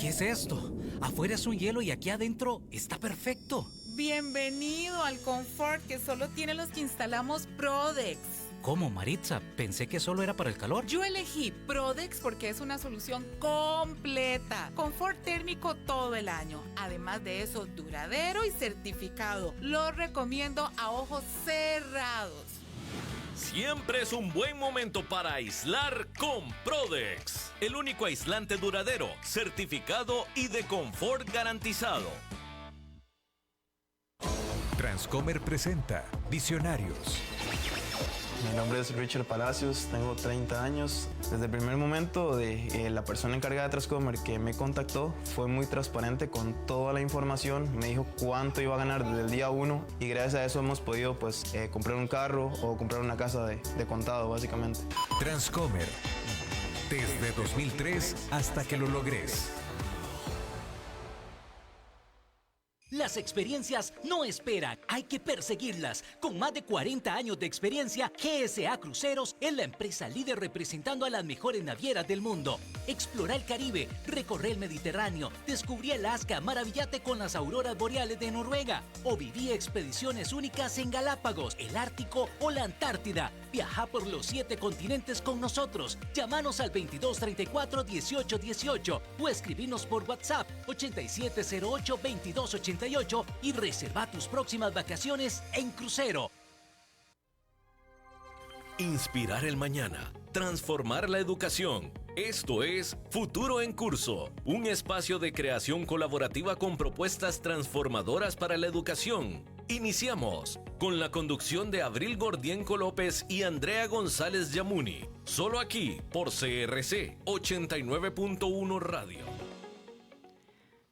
¿Qué es esto? Afuera es un hielo y aquí adentro está perfecto. Bienvenido al confort que solo tienen los que instalamos Prodex. ¿Cómo, Maritza? Pensé que solo era para el calor. Yo elegí Prodex porque es una solución completa. Confort térmico todo el año. Además de eso, duradero y certificado. Lo recomiendo a ojos cerrados. Siempre es un buen momento para aislar con Prodex. El único aislante duradero, certificado y de confort garantizado. Transcomer presenta Visionarios. Mi nombre es Richard Palacios, tengo 30 años. Desde el primer momento la persona encargada de Transcomer que me contactó fue muy transparente con toda la información. Me dijo cuánto iba a ganar desde el día 1 y gracias a eso hemos podido comprar un carro o comprar una casa de contado básicamente. Transcomer, desde 2003 hasta que lo logres. Las experiencias no esperan, hay que perseguirlas. Con más de 40 años de experiencia, GSA Cruceros es la empresa líder representando a las mejores navieras del mundo. Explora el Caribe, recorre el Mediterráneo, descubrí Alaska, maravillate con las auroras boreales de Noruega o viví expediciones únicas en Galápagos, el Ártico o la Antártida. Viaja por los 7 continentes con nosotros. Llámanos al 2234-1818 o escribinos por WhatsApp 8708-2288 y reserva tus próximas vacaciones en crucero. Inspirar el mañana, transformar la educación. Esto es Futuro en Curso, un espacio de creación colaborativa con propuestas transformadoras para la educación. Iniciamos con la conducción de Abril Gordienco López y Andrea González Yamuni, solo aquí por CRC 89.1 Radio.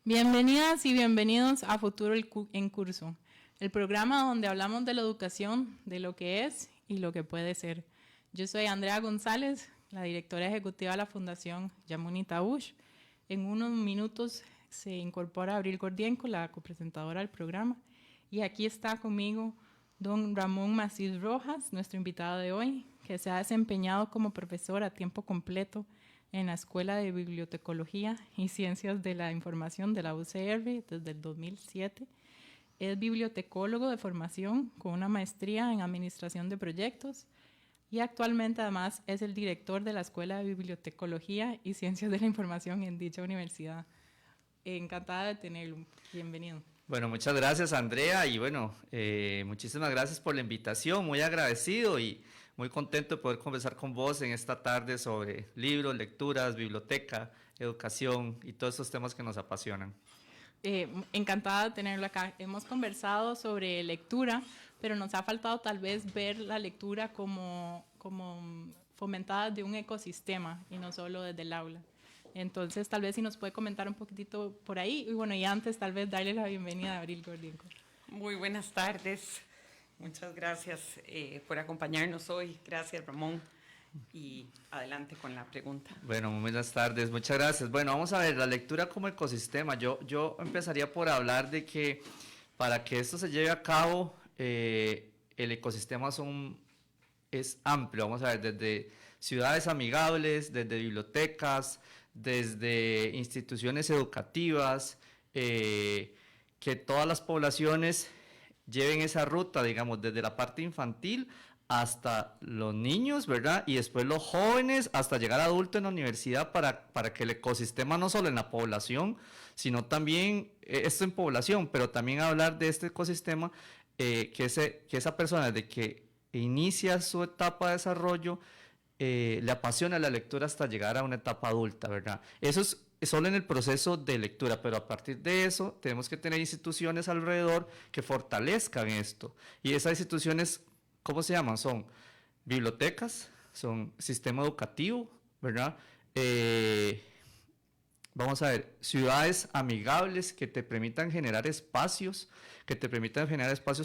Bienvenidas y bienvenidos a Futuro en Curso, el programa donde hablamos de la educación, de lo que es y lo que puede ser. Yo soy Andrea González, la directora ejecutiva de la Fundación Yamuni Taúsh. En unos minutos se incorpora Abril Gordienco, la copresentadora del programa. Y aquí está conmigo don Ramón Macís Rojas, nuestro invitado de hoy, que se ha desempeñado como profesor a tiempo completo en la Escuela de Bibliotecología y Ciencias de la Información de la UCR desde el 2007. Es bibliotecólogo de formación con una maestría en Administración de Proyectos y actualmente además es el director de la Escuela de Bibliotecología y Ciencias de la Información en dicha universidad. Encantada de tenerlo. Bienvenido. Bueno, muchas gracias, Andrea, y bueno, muchísimas gracias por la invitación, muy agradecido y muy contento de poder conversar con vos en esta tarde sobre libros, lecturas, biblioteca, educación y todos esos temas que nos apasionan. Encantada de tenerlo acá. Hemos conversado sobre lectura, pero nos ha faltado tal vez ver la lectura como fomentada de un ecosistema y no solo desde el aula. Entonces, tal vez si nos puede comentar un poquitito por ahí. Y bueno, y antes tal vez darle la bienvenida a Abril Gordienco. Muy buenas tardes. Muchas gracias por acompañarnos hoy. Gracias, Ramón. Y adelante con la pregunta. Bueno, muy buenas tardes. Muchas gracias. Bueno, vamos a ver, la lectura como ecosistema. Yo empezaría por hablar de que para que esto se lleve a cabo, el ecosistema es amplio. Vamos a ver, desde ciudades amigables, desde bibliotecas, desde instituciones educativas, que todas las poblaciones lleven esa ruta, digamos, desde la parte infantil hasta los niños, ¿verdad? Y después los jóvenes hasta llegar a adulto en la universidad para que el ecosistema no solo en la población, sino también, esto en población, pero también hablar de este ecosistema, que esa persona desde que inicia su etapa de desarrollo, le apasiona la lectura hasta llegar a una etapa adulta, ¿verdad? Eso es solo en el proceso de lectura, pero a partir de eso tenemos que tener instituciones alrededor que fortalezcan esto. Y esas instituciones, ¿cómo se llaman? Son bibliotecas, son sistema educativo, ¿verdad? Vamos a ver, ciudades amigables que te permitan generar espacios,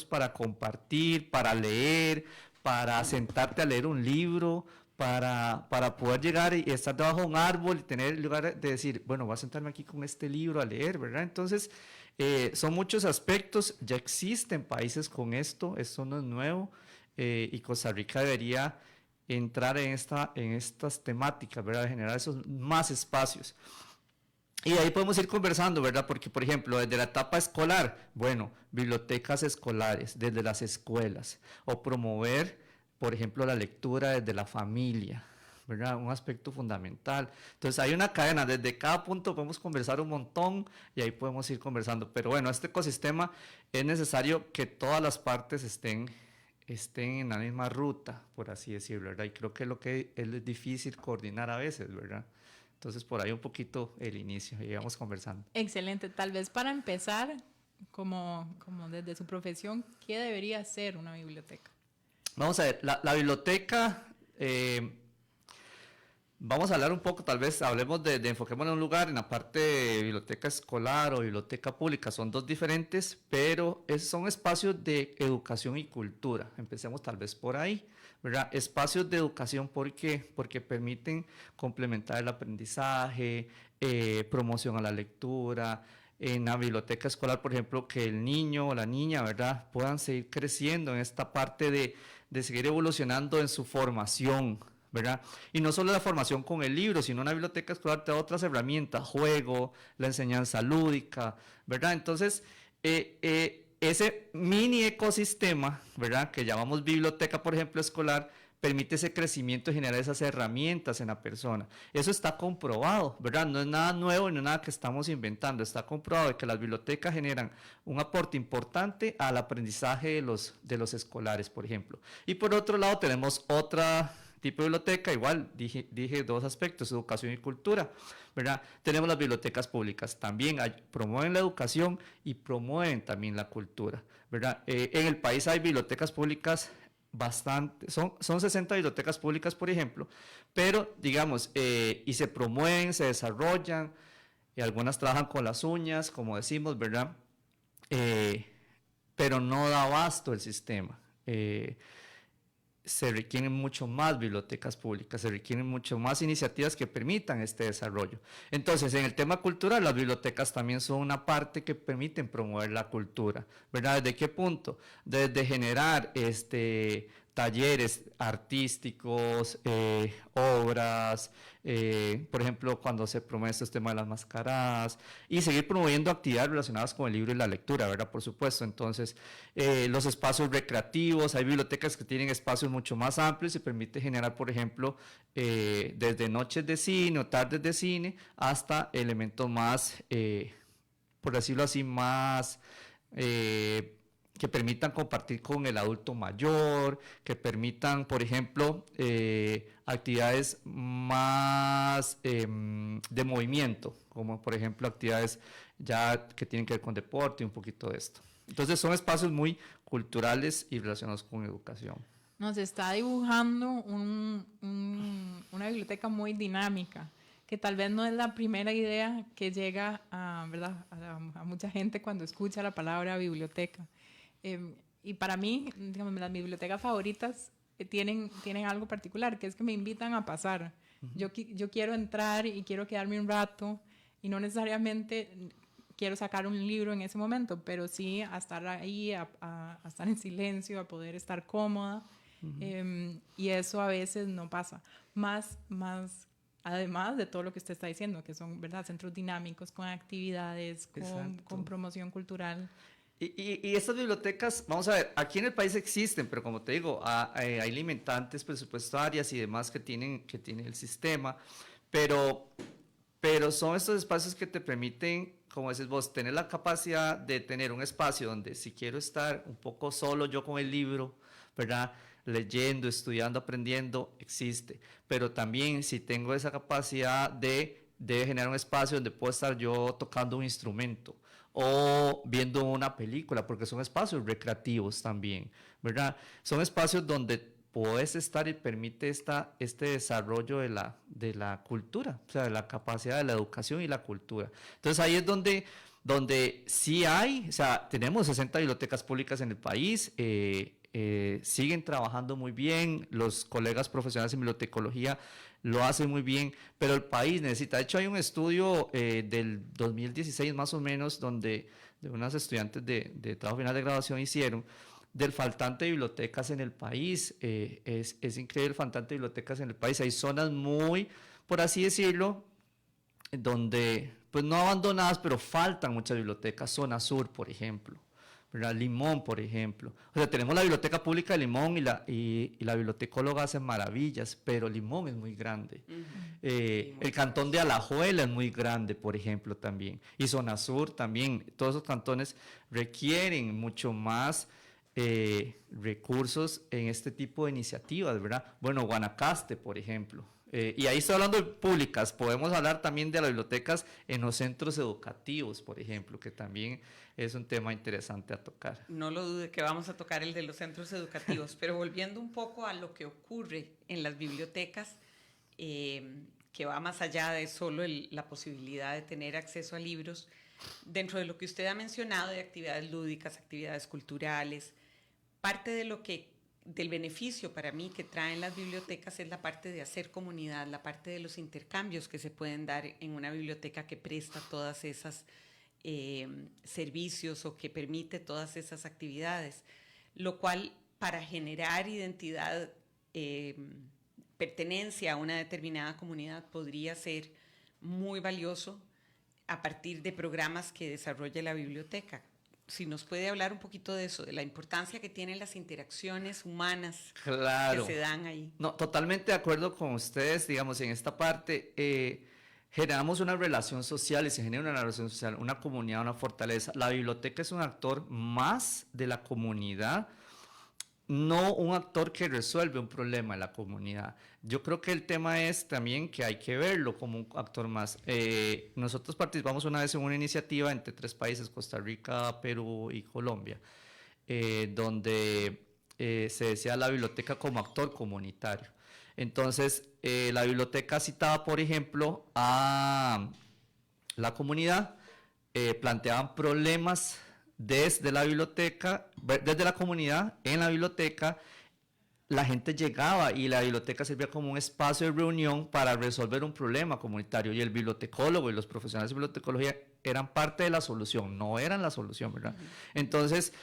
para compartir, para leer, para sentarte a leer un libro, para poder llegar y estar debajo de un árbol y tener el lugar de decir, bueno, voy a sentarme aquí con este libro a leer, ¿verdad? Entonces, son muchos aspectos, ya existen países con esto no es nuevo, y Costa Rica debería entrar en estas temáticas, ¿verdad? De generar esos más espacios. Y ahí podemos ir conversando, ¿verdad? Porque, por ejemplo, desde la etapa escolar, bueno, bibliotecas escolares, desde las escuelas, o promover, por ejemplo, la lectura desde la familia, ¿verdad? Un aspecto fundamental. Entonces, hay una cadena, desde cada punto podemos conversar un montón y ahí podemos ir conversando. Pero bueno, este ecosistema es necesario que todas las partes estén en la misma ruta, por así decirlo, ¿verdad? Y creo que es difícil coordinar a veces, ¿verdad? Entonces, por ahí un poquito el inicio, y vamos conversando. Excelente. Tal vez para empezar, como desde su profesión, ¿qué debería ser una biblioteca? Vamos a ver, la biblioteca, vamos a hablar un poco, tal vez hablemos de enfoquémonos en un lugar, en la parte de biblioteca escolar o biblioteca pública, son dos diferentes, pero son espacios de educación y cultura. Empecemos tal vez por ahí, ¿verdad? Espacios de educación, ¿por qué? Porque permiten complementar el aprendizaje, promoción a la lectura. En la biblioteca escolar, por ejemplo, que el niño o la niña, ¿verdad?, puedan seguir creciendo en esta parte de seguir evolucionando en su formación, ¿verdad? Y no solo la formación con el libro, sino una biblioteca escolar te da otras herramientas, juego, la enseñanza lúdica, ¿verdad? Entonces, ese mini ecosistema, ¿verdad?, que llamamos biblioteca, por ejemplo, escolar, permite ese crecimiento y generar esas herramientas en la persona. Eso está comprobado, ¿verdad? No es nada nuevo, no es nada que estamos inventando. Está comprobado de que las bibliotecas generan un aporte importante al aprendizaje de los escolares, por ejemplo. Y por otro lado tenemos otra tipo de biblioteca, igual dije dos aspectos, educación y cultura, ¿verdad? Tenemos las bibliotecas públicas, también promueven la educación y promueven también la cultura, ¿verdad? En el país hay bibliotecas públicas bastante, son 60 bibliotecas públicas, por ejemplo, pero digamos, y se promueven, se desarrollan, y algunas trabajan con las uñas, como decimos, ¿verdad? Pero no da abasto el sistema. Se requieren mucho más bibliotecas públicas, se requieren mucho más iniciativas que permitan este desarrollo. Entonces, en el tema cultural, las bibliotecas también son una parte que permiten promover la cultura, ¿verdad? ¿Desde qué punto? Desde generar talleres artísticos, obras, por ejemplo, cuando se promueve este tema de las mascaradas, y seguir promoviendo actividades relacionadas con el libro y la lectura, ¿verdad? Por supuesto. Entonces, los espacios recreativos, hay bibliotecas que tienen espacios mucho más amplios y permite generar, por ejemplo, desde noches de cine o tardes de cine hasta elementos más, por decirlo así, más que permitan compartir con el adulto mayor, que permitan, por ejemplo, actividades más de movimiento, como por ejemplo actividades ya que tienen que ver con deporte y un poquito de esto. Entonces son espacios muy culturales y relacionados con educación. Nos está dibujando una biblioteca muy dinámica, que tal vez no es la primera idea que llega ¿verdad?, a mucha gente cuando escucha la palabra biblioteca. Y para mí, digamos, las bibliotecas favoritas tienen algo particular, que es que me invitan a pasar. Uh-huh. Yo quiero entrar y quiero quedarme un rato, y no necesariamente quiero sacar un libro en ese momento, pero sí a estar ahí, a estar en silencio, a poder estar cómoda. Uh-huh. Y eso a veces no pasa. Más además de todo lo que usted está diciendo, que son, ¿verdad?, centros dinámicos con actividades, con promoción cultural. Y estas bibliotecas, vamos a ver, aquí en el país existen, pero como te digo, hay limitantes presupuestarias y demás que tiene el sistema, pero son estos espacios que te permiten, como dices vos, tener la capacidad de tener un espacio donde si quiero estar un poco solo yo con el libro, ¿verdad?, leyendo, estudiando, aprendiendo, existe, pero también si tengo esa capacidad de generar un espacio donde puedo estar yo tocando un instrumento, o viendo una película, porque son espacios recreativos también, ¿verdad? Son espacios donde puedes estar y permite este desarrollo de la cultura, o sea, de la capacidad de la educación y la cultura. Entonces ahí es donde sí hay, o sea, tenemos 60 bibliotecas públicas en el país, siguen trabajando muy bien, los colegas profesionales en bibliotecología lo hacen muy bien, pero el país necesita. De hecho, hay un estudio del 2016 más o menos, donde de unas estudiantes de trabajo final de graduación hicieron, del faltante de bibliotecas en el país. Es increíble el faltante de bibliotecas en el país. Hay zonas muy, por así decirlo, donde pues no abandonadas, pero faltan muchas bibliotecas. Zona Sur, por ejemplo, ¿verdad? Limón, por ejemplo. O sea, tenemos la Biblioteca Pública de Limón y la bibliotecóloga hace maravillas, pero Limón es muy grande. El cantón de Alajuela es muy grande, por ejemplo, también. Y Zona Sur también. Todos esos cantones requieren mucho más recursos en este tipo de iniciativas, ¿verdad? Bueno, Guanacaste, por ejemplo. Y ahí estoy hablando de públicas. Podemos hablar también de las bibliotecas en los centros educativos, por ejemplo, que también es un tema interesante a tocar. No lo dude que vamos a tocar el de los centros educativos, pero volviendo un poco a lo que ocurre en las bibliotecas, que va más allá de solo la posibilidad de tener acceso a libros, dentro de lo que usted ha mencionado de actividades lúdicas, actividades culturales, parte del beneficio para mí que traen las bibliotecas es la parte de hacer comunidad, la parte de los intercambios que se pueden dar en una biblioteca que presta todas esas servicios o que permite todas esas actividades, lo cual para generar identidad, pertenencia a una determinada comunidad podría ser muy valioso a partir de programas que desarrolle la biblioteca. Si nos puede hablar un poquito de eso, de la importancia que tienen las interacciones humanas Claro. que se dan ahí. No, totalmente de acuerdo con ustedes, digamos, en esta parte. Generamos una relación social y se genera una relación social, una comunidad, una fortaleza. La biblioteca es un actor más de la comunidad, no un actor que resuelve un problema en la comunidad. Yo creo que el tema es también que hay que verlo como un actor más. Nosotros participamos una vez en una iniciativa entre 3 países, Costa Rica, Perú y Colombia, donde se decía la biblioteca como actor comunitario. Entonces, la biblioteca citaba, por ejemplo, a la comunidad, planteaban problemas desde la biblioteca, desde la comunidad, en la biblioteca, la gente llegaba y la biblioteca servía como un espacio de reunión para resolver un problema comunitario, y el bibliotecólogo y los profesionales de bibliotecología eran parte de la solución, no eran la solución, ¿verdad? Entonces,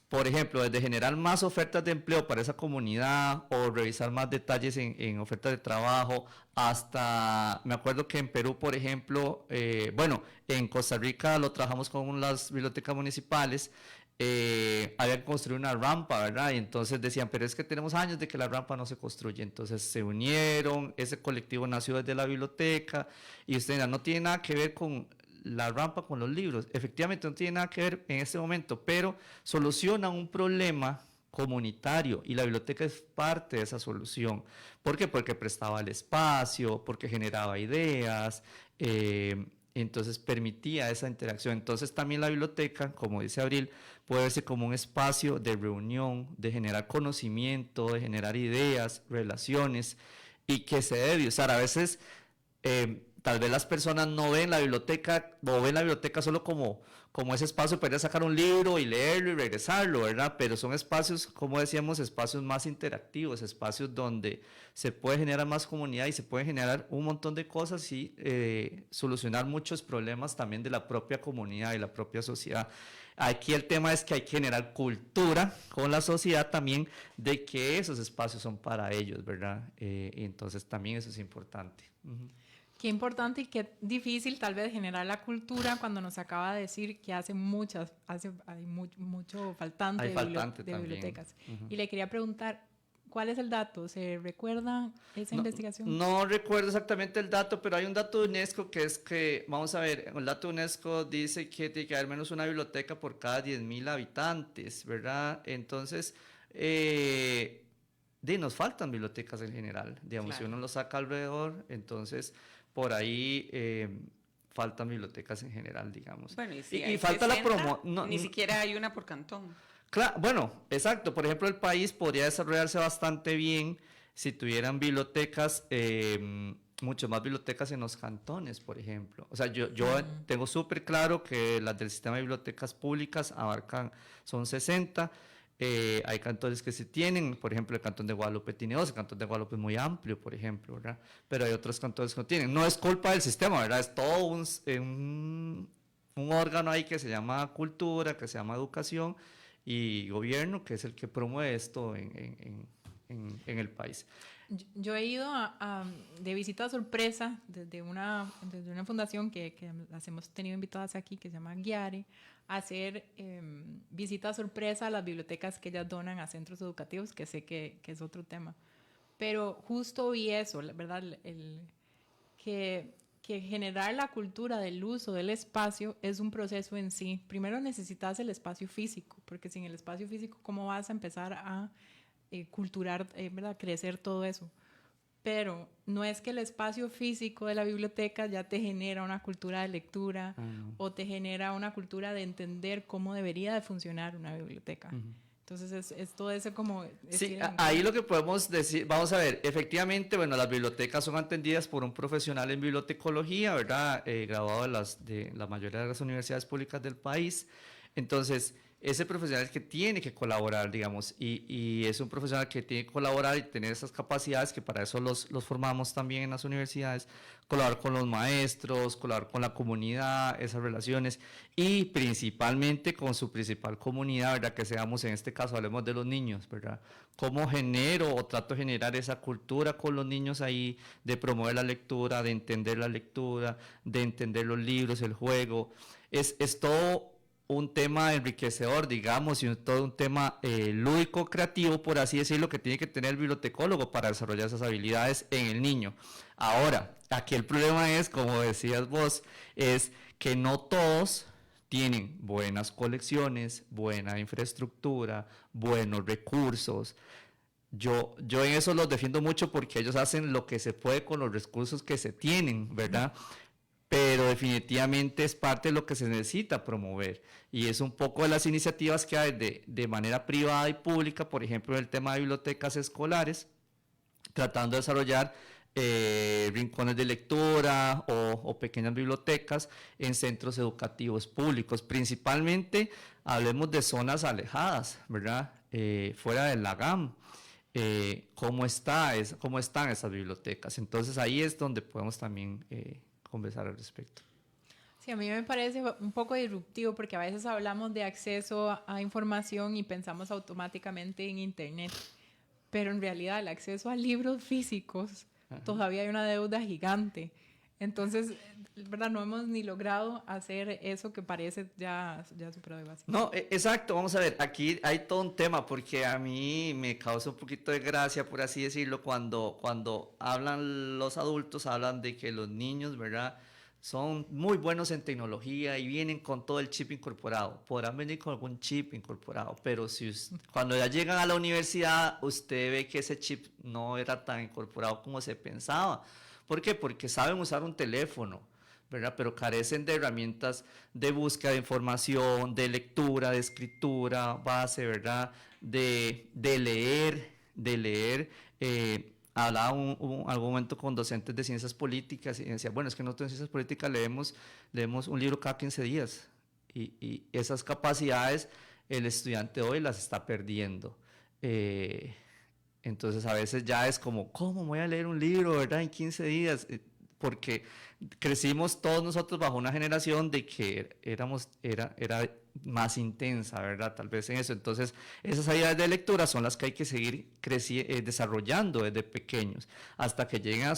por ejemplo, desde generar más ofertas de empleo para esa comunidad o revisar más detalles en ofertas de trabajo, hasta, me acuerdo que en Perú, por ejemplo, bueno, en Costa Rica lo trabajamos con las bibliotecas municipales, había que construir una rampa, ¿verdad? Y entonces decían, pero es que tenemos años de que la rampa no se construye. Entonces se unieron, ese colectivo nació desde la biblioteca, y ustedes no tiene nada que ver con la rampa con los libros, efectivamente no tiene nada que ver en este momento, pero soluciona un problema comunitario y la biblioteca es parte de esa solución. ¿Por qué? Porque prestaba el espacio, porque generaba ideas, entonces permitía esa interacción. Entonces también la biblioteca, como dice Abril, puede verse como un espacio de reunión, de generar conocimiento, de generar ideas, relaciones, y que se debe usar. A veces tal vez las personas no ven la biblioteca o ven la biblioteca solo como ese espacio para ir a sacar un libro y leerlo y regresarlo, ¿verdad? Pero son espacios, como decíamos, espacios más interactivos, espacios donde se puede generar más comunidad y se puede generar un montón de cosas y solucionar muchos problemas también de la propia comunidad y la propia sociedad. Aquí el tema es que hay que generar cultura con la sociedad también de que esos espacios son para ellos, ¿verdad? Y entonces también eso es importante. Qué importante y qué difícil tal vez generar la cultura cuando nos acaba de decir que hay mucho faltante de bibliotecas. Y le quería preguntar, ¿cuál es el dato? ¿Se recuerda esa investigación? No recuerdo exactamente el dato, pero hay un dato de UNESCO que es que, vamos a ver, el dato de UNESCO dice que tiene que haber menos una biblioteca por cada 10,000 habitantes, ¿verdad? Entonces, nos faltan bibliotecas en general, digamos, claro. Si uno lo saca alrededor, entonces por ahí faltan bibliotecas en general, digamos. Bueno, y falta 60, la promoción. Ni siquiera hay una por cantón. Claro, bueno, exacto. Por ejemplo, el país podría desarrollarse bastante bien si tuvieran bibliotecas, mucho más bibliotecas en los cantones, por ejemplo. O sea, yo tengo súper claro que las del sistema de bibliotecas públicas son 60. Hay cantones que se tienen, por ejemplo, el cantón de Guadalupe tiene 2, el cantón de Guadalupe es muy amplio, por ejemplo, ¿verdad? Pero hay otros cantones que no tienen. No es culpa del sistema, ¿verdad? Es todo un órgano ahí que se llama cultura, que se llama educación y gobierno, que es el que promueve esto en el país. Yo he ido de visita sorpresa desde una fundación que las hemos tenido invitadas aquí, que se llama Guiare, a hacer visitas sorpresa a las bibliotecas que ellas donan a centros educativos, que sé que es otro tema. Pero justo vi eso, ¿verdad? Que generar la cultura del uso del espacio es un proceso en sí. Primero necesitas el espacio físico, porque sin el espacio físico, ¿cómo vas a empezar a culturar, ¿verdad? Crecer todo eso? Pero no es que el espacio físico de la biblioteca ya te genera una cultura de lectura o te genera una cultura de entender cómo debería de funcionar una biblioteca. Entonces es todo eso como... Sí, ahí lo que podemos decir, vamos a ver, efectivamente, bueno, las bibliotecas son atendidas por un profesional en bibliotecología, ¿verdad? Graduado de la mayoría de las universidades públicas del país. Entonces, ese profesional es que tiene que colaborar, digamos, y es un profesional que tiene que colaborar y tener esas capacidades, que para eso los formamos también en las universidades, colaborar con los maestros, colaborar con la comunidad, esas relaciones, y principalmente con su principal comunidad, ¿verdad? Que seamos, en este caso, hablemos de los niños, ¿verdad? ¿Cómo genero o trato de generar esa cultura con los niños ahí, de promover la lectura, de entender la lectura, de entender los libros, el juego? Es todo un tema enriquecedor, digamos, y todo un tema lúdico, creativo, por así decirlo, que tiene que tener el bibliotecólogo para desarrollar esas habilidades en el niño. Ahora, aquí el problema es, como decías vos, es que no todos tienen buenas colecciones, buena infraestructura, buenos recursos. Yo en eso los defiendo mucho porque ellos hacen lo que se puede con los recursos que se tienen, ¿verdad? Pero definitivamente es parte de lo que se necesita promover, y es un poco de las iniciativas que hay de manera privada y pública, por ejemplo, el tema de bibliotecas escolares, tratando de desarrollar rincones de lectura o pequeñas bibliotecas en centros educativos públicos, principalmente hablemos de zonas alejadas, ¿verdad? Fuera del LAGAM. ¿Cómo están esas bibliotecas? Entonces ahí es donde podemos también conversar al respecto. Sí, a mí me parece un poco disruptivo porque a veces hablamos de acceso a información y pensamos automáticamente en Internet, pero en realidad el acceso a libros físicos todavía hay una deuda gigante. Entonces, ¿verdad? No hemos ni logrado hacer eso que parece ya superado. No, exacto. Vamos a ver, aquí hay todo un tema, porque a mí me causa un poquito de gracia, por así decirlo, cuando hablan los adultos, hablan de que los niños, ¿verdad?, son muy buenos en tecnología y vienen con todo el chip incorporado. Podrán venir con algún chip incorporado, pero cuando ya llegan a la universidad, usted ve que ese chip no era tan incorporado como se pensaba. ¿Por qué? Porque saben usar un teléfono, ¿verdad? Pero carecen de herramientas de búsqueda de información, de lectura, de escritura, base, ¿verdad? De leer. Hablaba algún momento con docentes de ciencias políticas y decía, bueno, es que nosotros en ciencias políticas leemos un libro cada 15 días y esas capacidades el estudiante hoy las está perdiendo. Entonces a veces ya es como, ¿cómo voy a leer un libro, verdad, en 15 días? Porque crecimos todos nosotros bajo una generación de que era más intensa, ¿verdad? Tal vez en eso. Entonces, esas habilidades de lectura son las que hay que seguir desarrollando desde pequeños, hasta que lleguen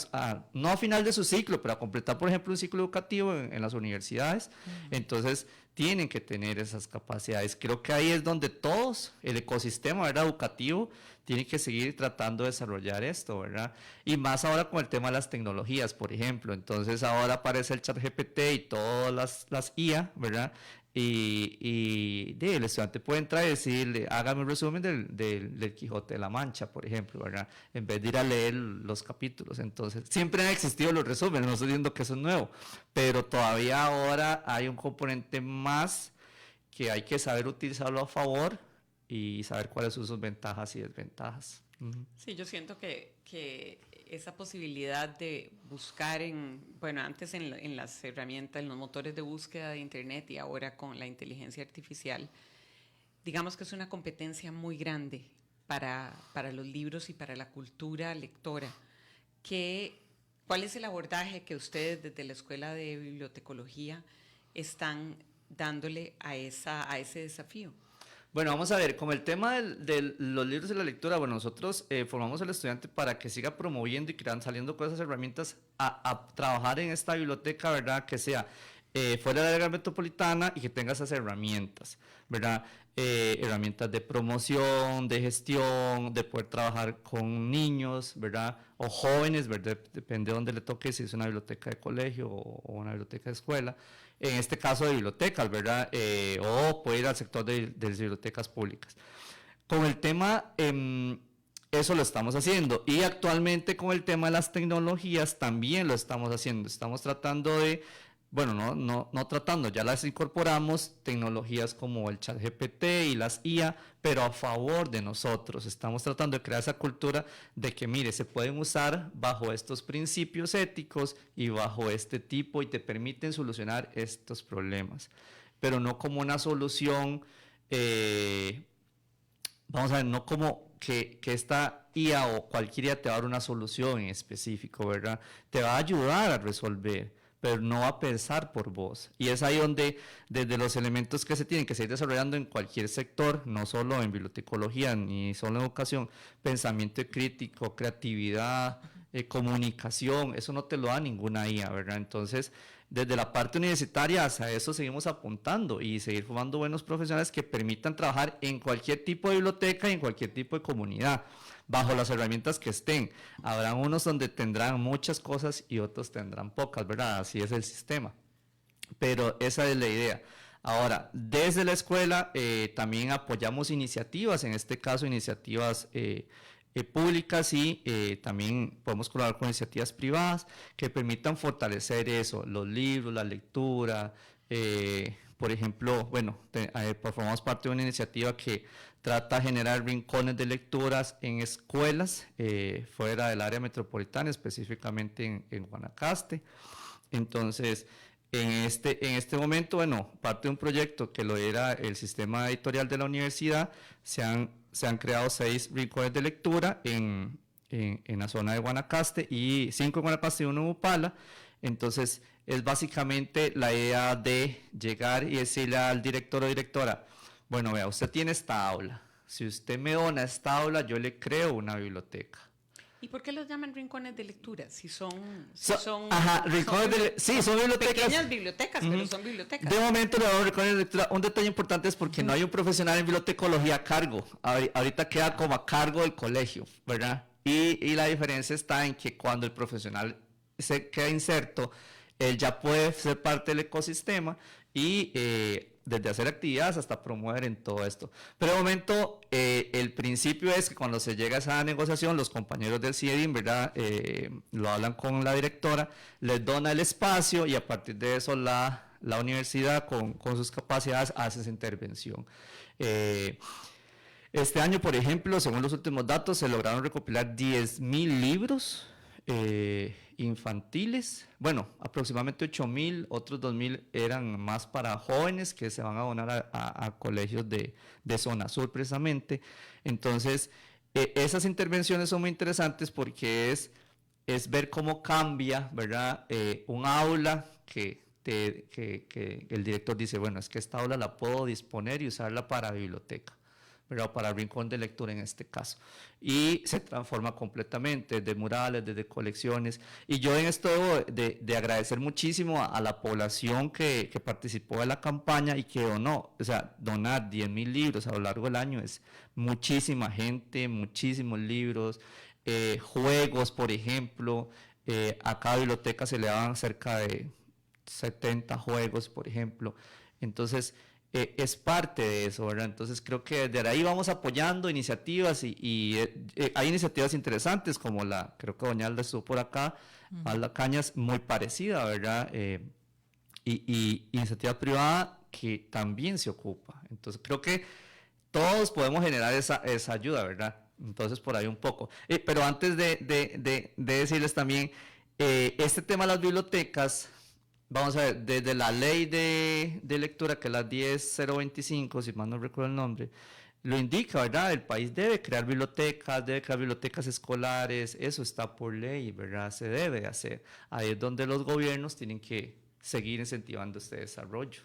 no a final de su ciclo, pero a completar, por ejemplo, un ciclo educativo en las universidades. Entonces, tienen que tener esas capacidades. Creo que ahí es donde todos, el ecosistema, ¿verdad?, educativo, tiene que seguir tratando de desarrollar esto, ¿verdad? Y más ahora con el tema de las tecnologías, por ejemplo. Entonces ahora aparece el ChatGPT y todas las IA, ¿verdad? Y el estudiante puede entrar y decirle, hágame un resumen del Quijote de la Mancha, por ejemplo, ¿verdad? En vez de ir a leer los capítulos. Entonces, siempre han existido los resúmenes, no estoy diciendo que eso es nuevo, pero todavía ahora hay un componente más que hay que saber utilizarlo a favor y saber cuáles son sus ventajas y desventajas. Sí, yo siento que esa posibilidad de buscar antes en las herramientas, en los motores de búsqueda de Internet y ahora con la inteligencia artificial, digamos que es una competencia muy grande para los libros y para la cultura lectora. ¿Cuál es el abordaje que ustedes desde la Escuela de Bibliotecología están dándole a ese desafío? Bueno, vamos a ver, con el tema de los libros y la lectura, bueno, nosotros formamos al estudiante para que siga promoviendo y saliendo con esas herramientas a trabajar en esta biblioteca, ¿verdad? Que sea fuera de la área metropolitana y que tenga esas herramientas, ¿verdad? Herramientas de promoción, de gestión, de poder trabajar con niños, ¿verdad? O jóvenes, ¿verdad? Depende de dónde le toque, si es una biblioteca de colegio o una biblioteca de escuela. En este caso de bibliotecas, ¿verdad? O puede ir al sector de las bibliotecas públicas. Con el tema, eso lo estamos haciendo. Y actualmente con el tema de las tecnologías también lo estamos haciendo. Estamos tratando de, bueno, no tratando, ya las incorporamos, tecnologías como el ChatGPT y las IA, pero a favor de nosotros. Estamos tratando de crear esa cultura de que, mire, se pueden usar bajo estos principios éticos y bajo este tipo y te permiten solucionar estos problemas, pero no como una solución, vamos a ver, no como que esta IA o cualquier IA te va a dar una solución en específico, ¿verdad? Te va a ayudar a resolver, pero no va a pensar por vos. Y es ahí donde, desde los elementos que se tienen que seguir desarrollando en cualquier sector, no solo en bibliotecología ni solo en educación, pensamiento crítico, creatividad, comunicación, eso no te lo da ninguna IA, ¿verdad? Entonces, desde la parte universitaria hacia eso seguimos apuntando y seguir formando buenos profesionales que permitan trabajar en cualquier tipo de biblioteca y en cualquier tipo de comunidad, bajo las herramientas que estén. Habrán unos donde tendrán muchas cosas y otros tendrán pocas, ¿verdad? Así es el sistema. Pero esa es la idea. Ahora, desde la escuela también apoyamos iniciativas, en este caso iniciativas públicas y también podemos colaborar con iniciativas privadas que permitan fortalecer eso, los libros, la lectura. Por ejemplo, bueno, formamos parte de una iniciativa que trata de generar rincones de lecturas en escuelas fuera del área metropolitana, específicamente en Guanacaste. Entonces, en este momento, bueno, parte de un proyecto que lo era el sistema editorial de la universidad, se han creado 6 rincones de lectura en la zona de Guanacaste, y 5 en Guanacaste y 1 en Upala. Entonces, es básicamente la idea de llegar y decirle al director o directora, bueno, vea, usted tiene esta aula, si usted me dona esta aula, yo le creo una biblioteca. ¿Y por qué los llaman rincones de lectura? Si son Sí, son bibliotecas. Pequeñas bibliotecas, pero son bibliotecas. De momento le damos rincones de lectura. Un detalle importante es porque no hay un profesional en bibliotecología a cargo. Ahorita queda como a cargo del colegio, ¿verdad? Y la diferencia está en que cuando el profesional se queda inserto, él ya puede ser parte del ecosistema y desde hacer actividades hasta promover en todo esto. Pero de momento, el principio es que cuando se llega a esa negociación, los compañeros del CIEDIN, ¿verdad? Lo hablan con la directora, les dona el espacio y a partir de eso la universidad con sus capacidades hace esa intervención. Este año, por ejemplo, según los últimos datos, se lograron recopilar 10.000 libros infantiles, bueno, aproximadamente 8.000, otros 2.000 eran más para jóvenes que se van a donar a colegios de zona sur precisamente. Entonces, esas intervenciones son muy interesantes porque es ver cómo cambia, ¿verdad? Un aula que el director dice, bueno, es que esta aula la puedo disponer y usarla para biblioteca, ¿verdad? Para rincón de lectura en este caso, y se transforma completamente, desde murales, desde colecciones. Y yo en esto debo de agradecer muchísimo a la población que participó de la campaña y que donó, o sea, donar 10.000 libros a lo largo del año es muchísima gente, muchísimos libros, juegos, por ejemplo, a cada biblioteca se le daban cerca de 70 juegos, por ejemplo. Entonces, es parte de eso, ¿verdad? Entonces creo que desde ahí vamos apoyando iniciativas y hay iniciativas interesantes como creo que doña Alda estuvo por acá, Alda Cañas, muy parecida, ¿verdad? Y iniciativa privada que también se ocupa. Entonces creo que todos podemos generar esa ayuda, ¿verdad? Entonces por ahí un poco. Pero antes de decirles también, este tema de las bibliotecas, vamos a ver, desde la ley de lectura, que es la 10.025, si mal no recuerdo el nombre, lo indica, ¿verdad? El país debe crear bibliotecas escolares, eso está por ley, ¿verdad? Se debe hacer. Ahí es donde los gobiernos tienen que seguir incentivando este desarrollo.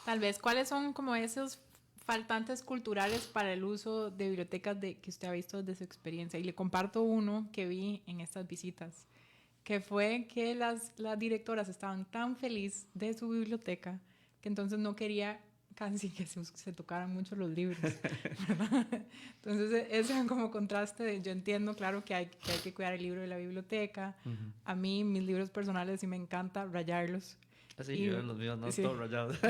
Tal vez, ¿cuáles son como esos faltantes culturales para el uso de bibliotecas que usted ha visto desde su experiencia. Y le comparto uno que vi en estas visitas, que fue que las directoras estaban tan felices de su biblioteca que entonces no quería casi que se tocaran mucho los libros, ¿verdad? Entonces ese es como contraste de, yo entiendo, claro, que hay que cuidar el libro de la biblioteca. A mí, mis libros personales sí me encanta rayarlos. Así, yo los míos no, sí, todos rayados. Sí.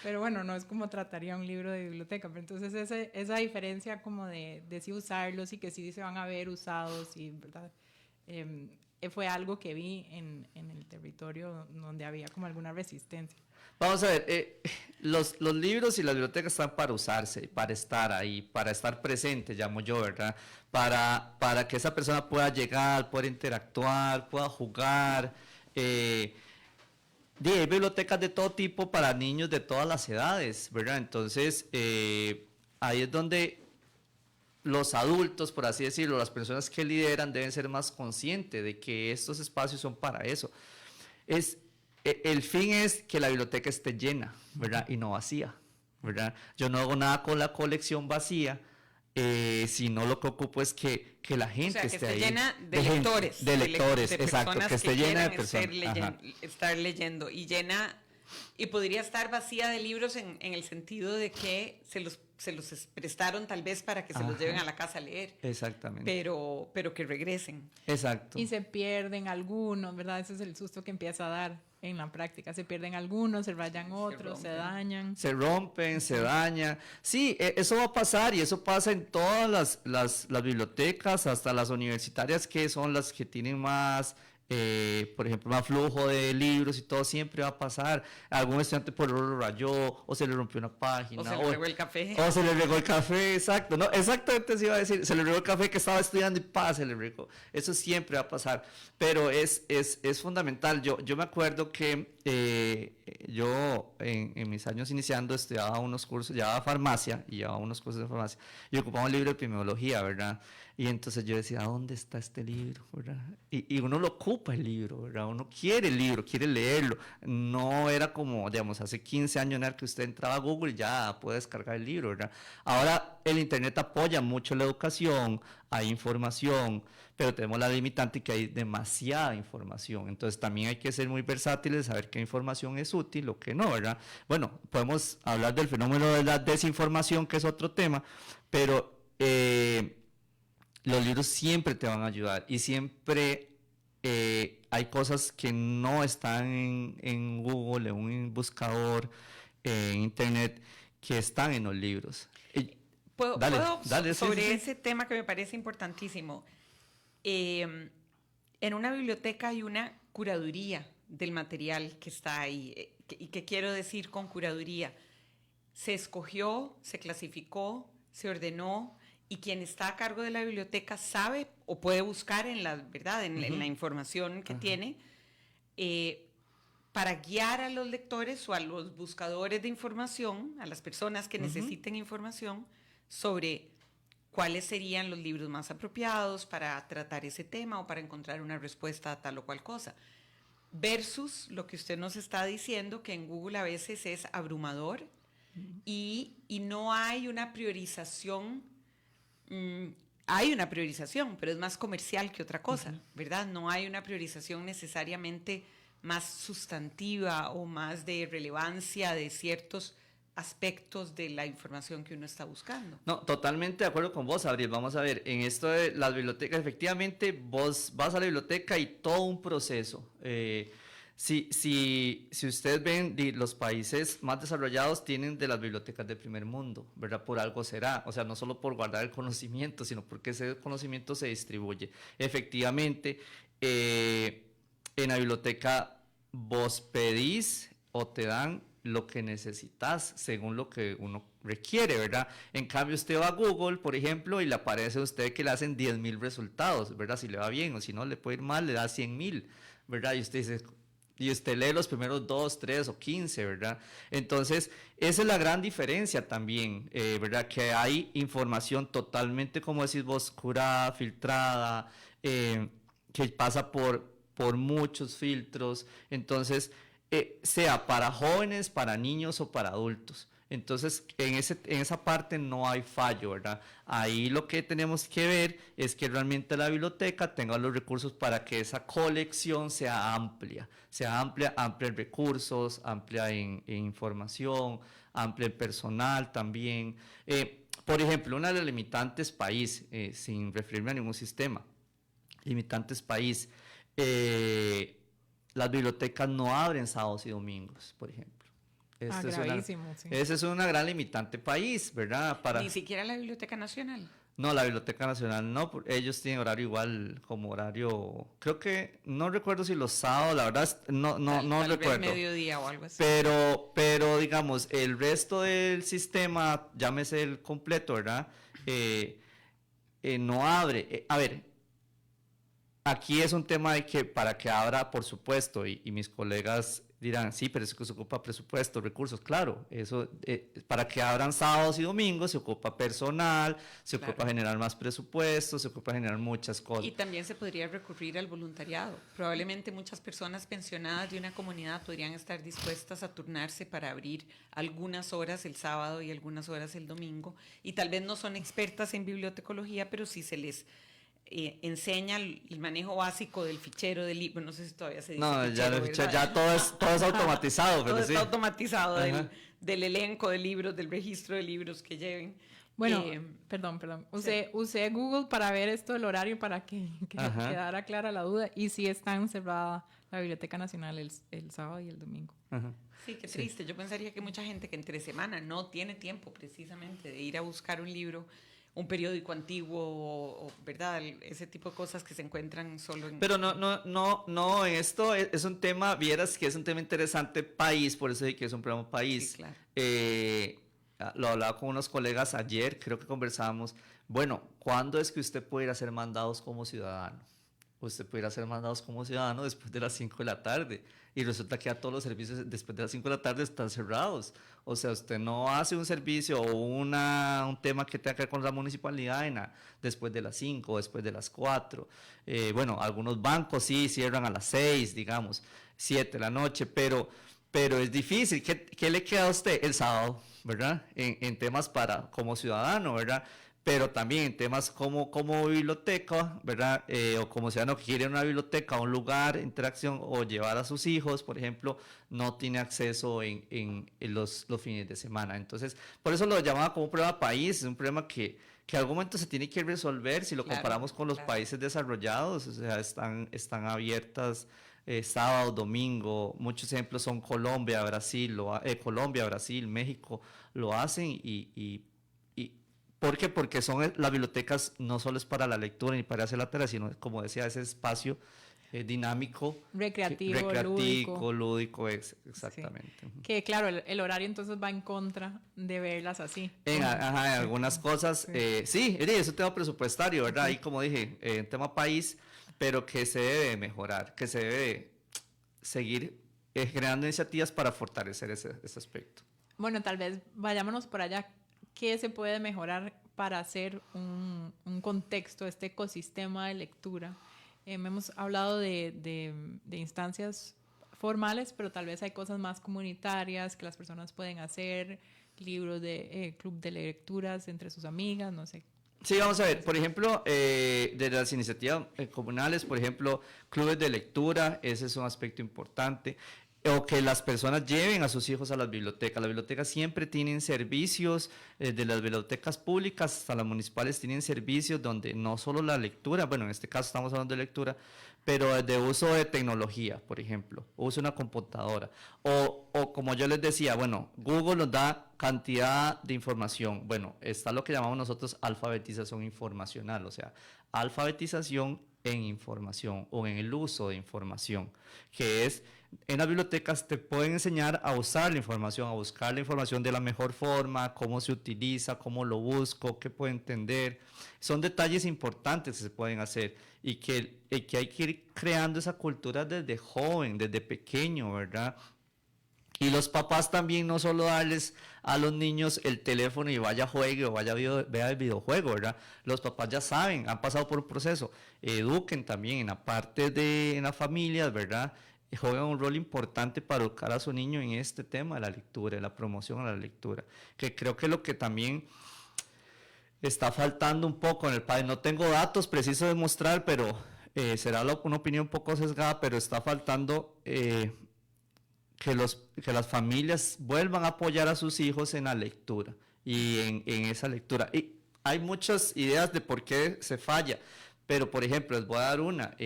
Pero bueno, no es como trataría un libro de biblioteca. Pero entonces esa diferencia como de sí usarlos y que sí se van a ver usados, y, ¿verdad? Fue algo que vi en el territorio donde había como alguna resistencia. Vamos a ver, los libros y las bibliotecas están para usarse, para estar ahí, para estar presente, llamo yo, ¿verdad? Para que esa persona pueda llegar, pueda interactuar, pueda jugar. Hay bibliotecas de todo tipo para niños de todas las edades, ¿verdad? Entonces, ahí es donde los adultos, por así decirlo, las personas que lideran deben ser más conscientes de que estos espacios son para eso. El fin es que la biblioteca esté llena, ¿verdad? Y no vacía, ¿verdad? Yo no hago nada con la colección vacía, sino lo que ocupo es que la gente esté ahí. Llena de lectores. De lectores, exacto, que esté llena de personas. Estar leyendo y llena, y podría estar vacía de libros en el sentido de que se los prestaron tal vez para que se los lleven a la casa a leer. Exactamente. Pero que regresen. Exacto. Y se pierden algunos, ¿verdad? Ese es el susto que empieza a dar en la práctica. Se pierden algunos, se rayan otros, se dañan. Se rompen, se dañan. Sí, eso va a pasar, y eso pasa en todas las bibliotecas, hasta las universitarias, que son las que tienen más... por ejemplo, más flujo de libros y todo, siempre va a pasar. Algún estudiante por error lo rayó, o se le rompió una página, o se le regó el café. O se le regó el café, exacto. No, exactamente se iba a decir, se le regó el café que estaba estudiando y se le regó. Eso siempre va a pasar, pero es fundamental. Yo me acuerdo que yo en mis años iniciando estudiaba unos cursos, llevaba farmacia y llevaba unos cursos de farmacia, y ocupaba un libro de epidemiología, ¿verdad? Y entonces yo decía, ¿dónde está este libro? ¿Verdad? Y uno lo ocupa el libro, ¿verdad? Uno quiere el libro, quiere leerlo. No era como, digamos, hace 15 años en el que usted entraba a Google y ya puede descargar el libro, ¿verdad? Ahora el Internet apoya mucho la educación, hay información, pero tenemos la limitante que hay demasiada información. Entonces también hay que ser muy versátiles, saber qué información es útil o qué no, ¿verdad? Bueno, podemos hablar del fenómeno de la desinformación, que es otro tema, pero... los libros siempre te van a ayudar, y siempre hay cosas que no están en Google, en un buscador, en Internet, que están en los libros. Dale, sobre ese tema que me parece importantísimo. En una biblioteca hay una curaduría del material que está ahí. ¿Y qué quiero decir con curaduría? Se escogió, se clasificó, se ordenó, y quien está a cargo de la biblioteca sabe o puede buscar en la verdad, en la información que tiene, para guiar a los lectores o a los buscadores de información, a las personas que necesiten información sobre cuáles serían los libros más apropiados para tratar ese tema o para encontrar una respuesta a tal o cual cosa. Versus lo que usted nos está diciendo, que en Google a veces es abrumador y no hay una priorización. Hay una priorización, pero es más comercial que otra cosa, ¿verdad? No hay una priorización necesariamente más sustantiva o más de relevancia de ciertos aspectos de la información que uno está buscando. No, totalmente de acuerdo con vos, Abril. Vamos a ver, en esto de las bibliotecas, efectivamente, vos vas a la biblioteca y todo un proceso. Si ustedes ven, los países más desarrollados tienen de las bibliotecas de primer mundo, ¿verdad? Por algo será, o sea, no solo por guardar el conocimiento, sino porque ese conocimiento se distribuye. Efectivamente, en la biblioteca vos pedís o te dan lo que necesitas según lo que uno requiere, ¿verdad? En cambio, usted va a Google, por ejemplo, y le aparece a usted que le hacen 10,000 resultados, ¿verdad? Si le va bien, o si no le puede ir mal, le da 100,000, ¿verdad? Y usted dice... y usted lee los primeros 2, 3 o 15, ¿verdad? Entonces, esa es la gran diferencia también, ¿verdad? Que hay información totalmente, como decís vos, curada, filtrada, que pasa por muchos filtros. Entonces, sea para jóvenes, para niños o para adultos. Entonces, en esa parte no hay fallo, ¿verdad? Ahí lo que tenemos que ver es que realmente la biblioteca tenga los recursos para que esa colección sea amplia en recursos, amplia en información, amplia en personal también. Por ejemplo, una de las limitantes país, sin referirme a ningún sistema, limitantes país, las bibliotecas no abren sábados y domingos, por ejemplo. Gravísimo, sí. Esa es una gran limitante país, ¿verdad? Ni siquiera la Biblioteca Nacional. No, la Biblioteca Nacional no, ellos tienen horario igual como horario, creo que, no recuerdo si los sábados, la verdad, no Tal recuerdo. vez mediodía o algo así. Pero digamos, el resto del sistema, llámese el completo, ¿verdad? No abre. A ver, aquí es un tema de que para que abra, por supuesto, y mis colegas dirán, sí, pero es que se ocupa presupuesto, recursos, claro, eso, para que abran sábados y domingos se ocupa personal, se ocupa generar más presupuesto, se ocupa generar muchas cosas. Y también se podría recurrir al voluntariado. Probablemente muchas personas pensionadas de una comunidad podrían estar dispuestas a turnarse para abrir algunas horas el sábado y algunas horas el domingo, y tal vez no son expertas en bibliotecología, pero sí se les enseña el manejo básico del fichero del libro, no sé si todavía se dice no, fichero, ya todo es automatizado. Todo pero sí. está automatizado del elenco de libros, del registro de libros que lleven. Bueno, perdón. Usé Google para ver esto del horario para que quedara clara la duda, y sí está encerrada la Biblioteca Nacional el sábado y el domingo. Ajá. Sí, qué triste. Yo pensaría que mucha gente que entre semana no tiene tiempo precisamente de ir a buscar un libro, un periódico antiguo, o ¿verdad? Ese tipo de cosas que se encuentran solo en... Pero no, esto es un tema, vieras que es un tema interesante país, por eso es que es un programa país. Sí, claro. Lo hablaba con unos colegas ayer, creo que conversábamos, bueno, ¿cuándo es que usted puede ir a hacer mandados como ciudadano? Usted puede ir a hacer mandados como ciudadano después de las 5 de la tarde, y resulta que a todos los servicios después de las 5 de la tarde están cerrados. O sea, usted no hace un servicio o un tema que tenga que ver con la municipalidad después de las 5 o después de las 4. Bueno, algunos bancos sí cierran a las 6, digamos, 7 de la noche, pero es difícil. ¿Qué le queda a usted el sábado, verdad? En temas como ciudadano, ¿verdad? Pero también en temas como biblioteca, ¿verdad? O como ciudadano que quiere una biblioteca, un lugar, interacción, o llevar a sus hijos, por ejemplo, no tiene acceso en los fines de semana. Entonces, por eso lo llamaba como un problema país, es un problema que en algún momento se tiene que resolver. Si lo comparamos con los países desarrollados, o sea, están abiertas sábado, domingo. Muchos ejemplos son Colombia, Brasil, México lo hacen y ¿por qué? Porque las bibliotecas no solo es para la lectura ni para hacer la tarea, sino, como decía, ese espacio dinámico, recreativo, lúdico, exactamente. Sí. Que claro, el horario entonces va en contra de verlas así. En algunas cosas, sí, es un tema presupuestario, ¿verdad? Ahí, como dije, un tema país, pero que se debe mejorar, que se debe seguir creando iniciativas para fortalecer ese aspecto. Bueno, tal vez vayámonos por allá. ¿Qué se puede mejorar para hacer un contexto, este ecosistema de lectura? Hemos hablado de instancias formales, pero tal vez hay cosas más comunitarias que las personas pueden hacer, libros de club de lecturas entre sus amigas, no sé. Sí, vamos a ver, por ejemplo, de las iniciativas comunales, por ejemplo, clubes de lectura, ese es un aspecto importante. O que las personas lleven a sus hijos a las bibliotecas. Las bibliotecas siempre tienen servicios, de las bibliotecas públicas hasta las municipales tienen servicios donde no solo la lectura, bueno, en este caso estamos hablando de lectura, pero de uso de tecnología, por ejemplo, uso de una computadora. O como yo les decía, bueno, Google nos da cantidad de información. Bueno, está lo que llamamos nosotros alfabetización informacional, o sea, alfabetización en información o en el uso de información, que es, en las bibliotecas te pueden enseñar a usar la información, a buscar la información de la mejor forma, cómo se utiliza, cómo lo busco, qué puedo entender. Son detalles importantes que se pueden hacer y que hay que ir creando esa cultura desde joven, desde pequeño, ¿verdad? Y los papás también, no solo darles a los niños el teléfono y vaya juegue o vea el videojuego, ¿verdad? Los papás ya saben, han pasado por un proceso. Eduquen también en la parte de en las familias, ¿verdad? juegan un rol importante para educar a su niño en este tema de la lectura, de la promoción a la lectura, que creo que lo que también está faltando un poco en el país, no tengo datos precisos de mostrar, pero será una opinión un poco sesgada, pero está faltando que las familias vuelvan a apoyar a sus hijos en la lectura y en esa lectura. Y hay muchas ideas de por qué se falla, pero por ejemplo, les voy a dar una.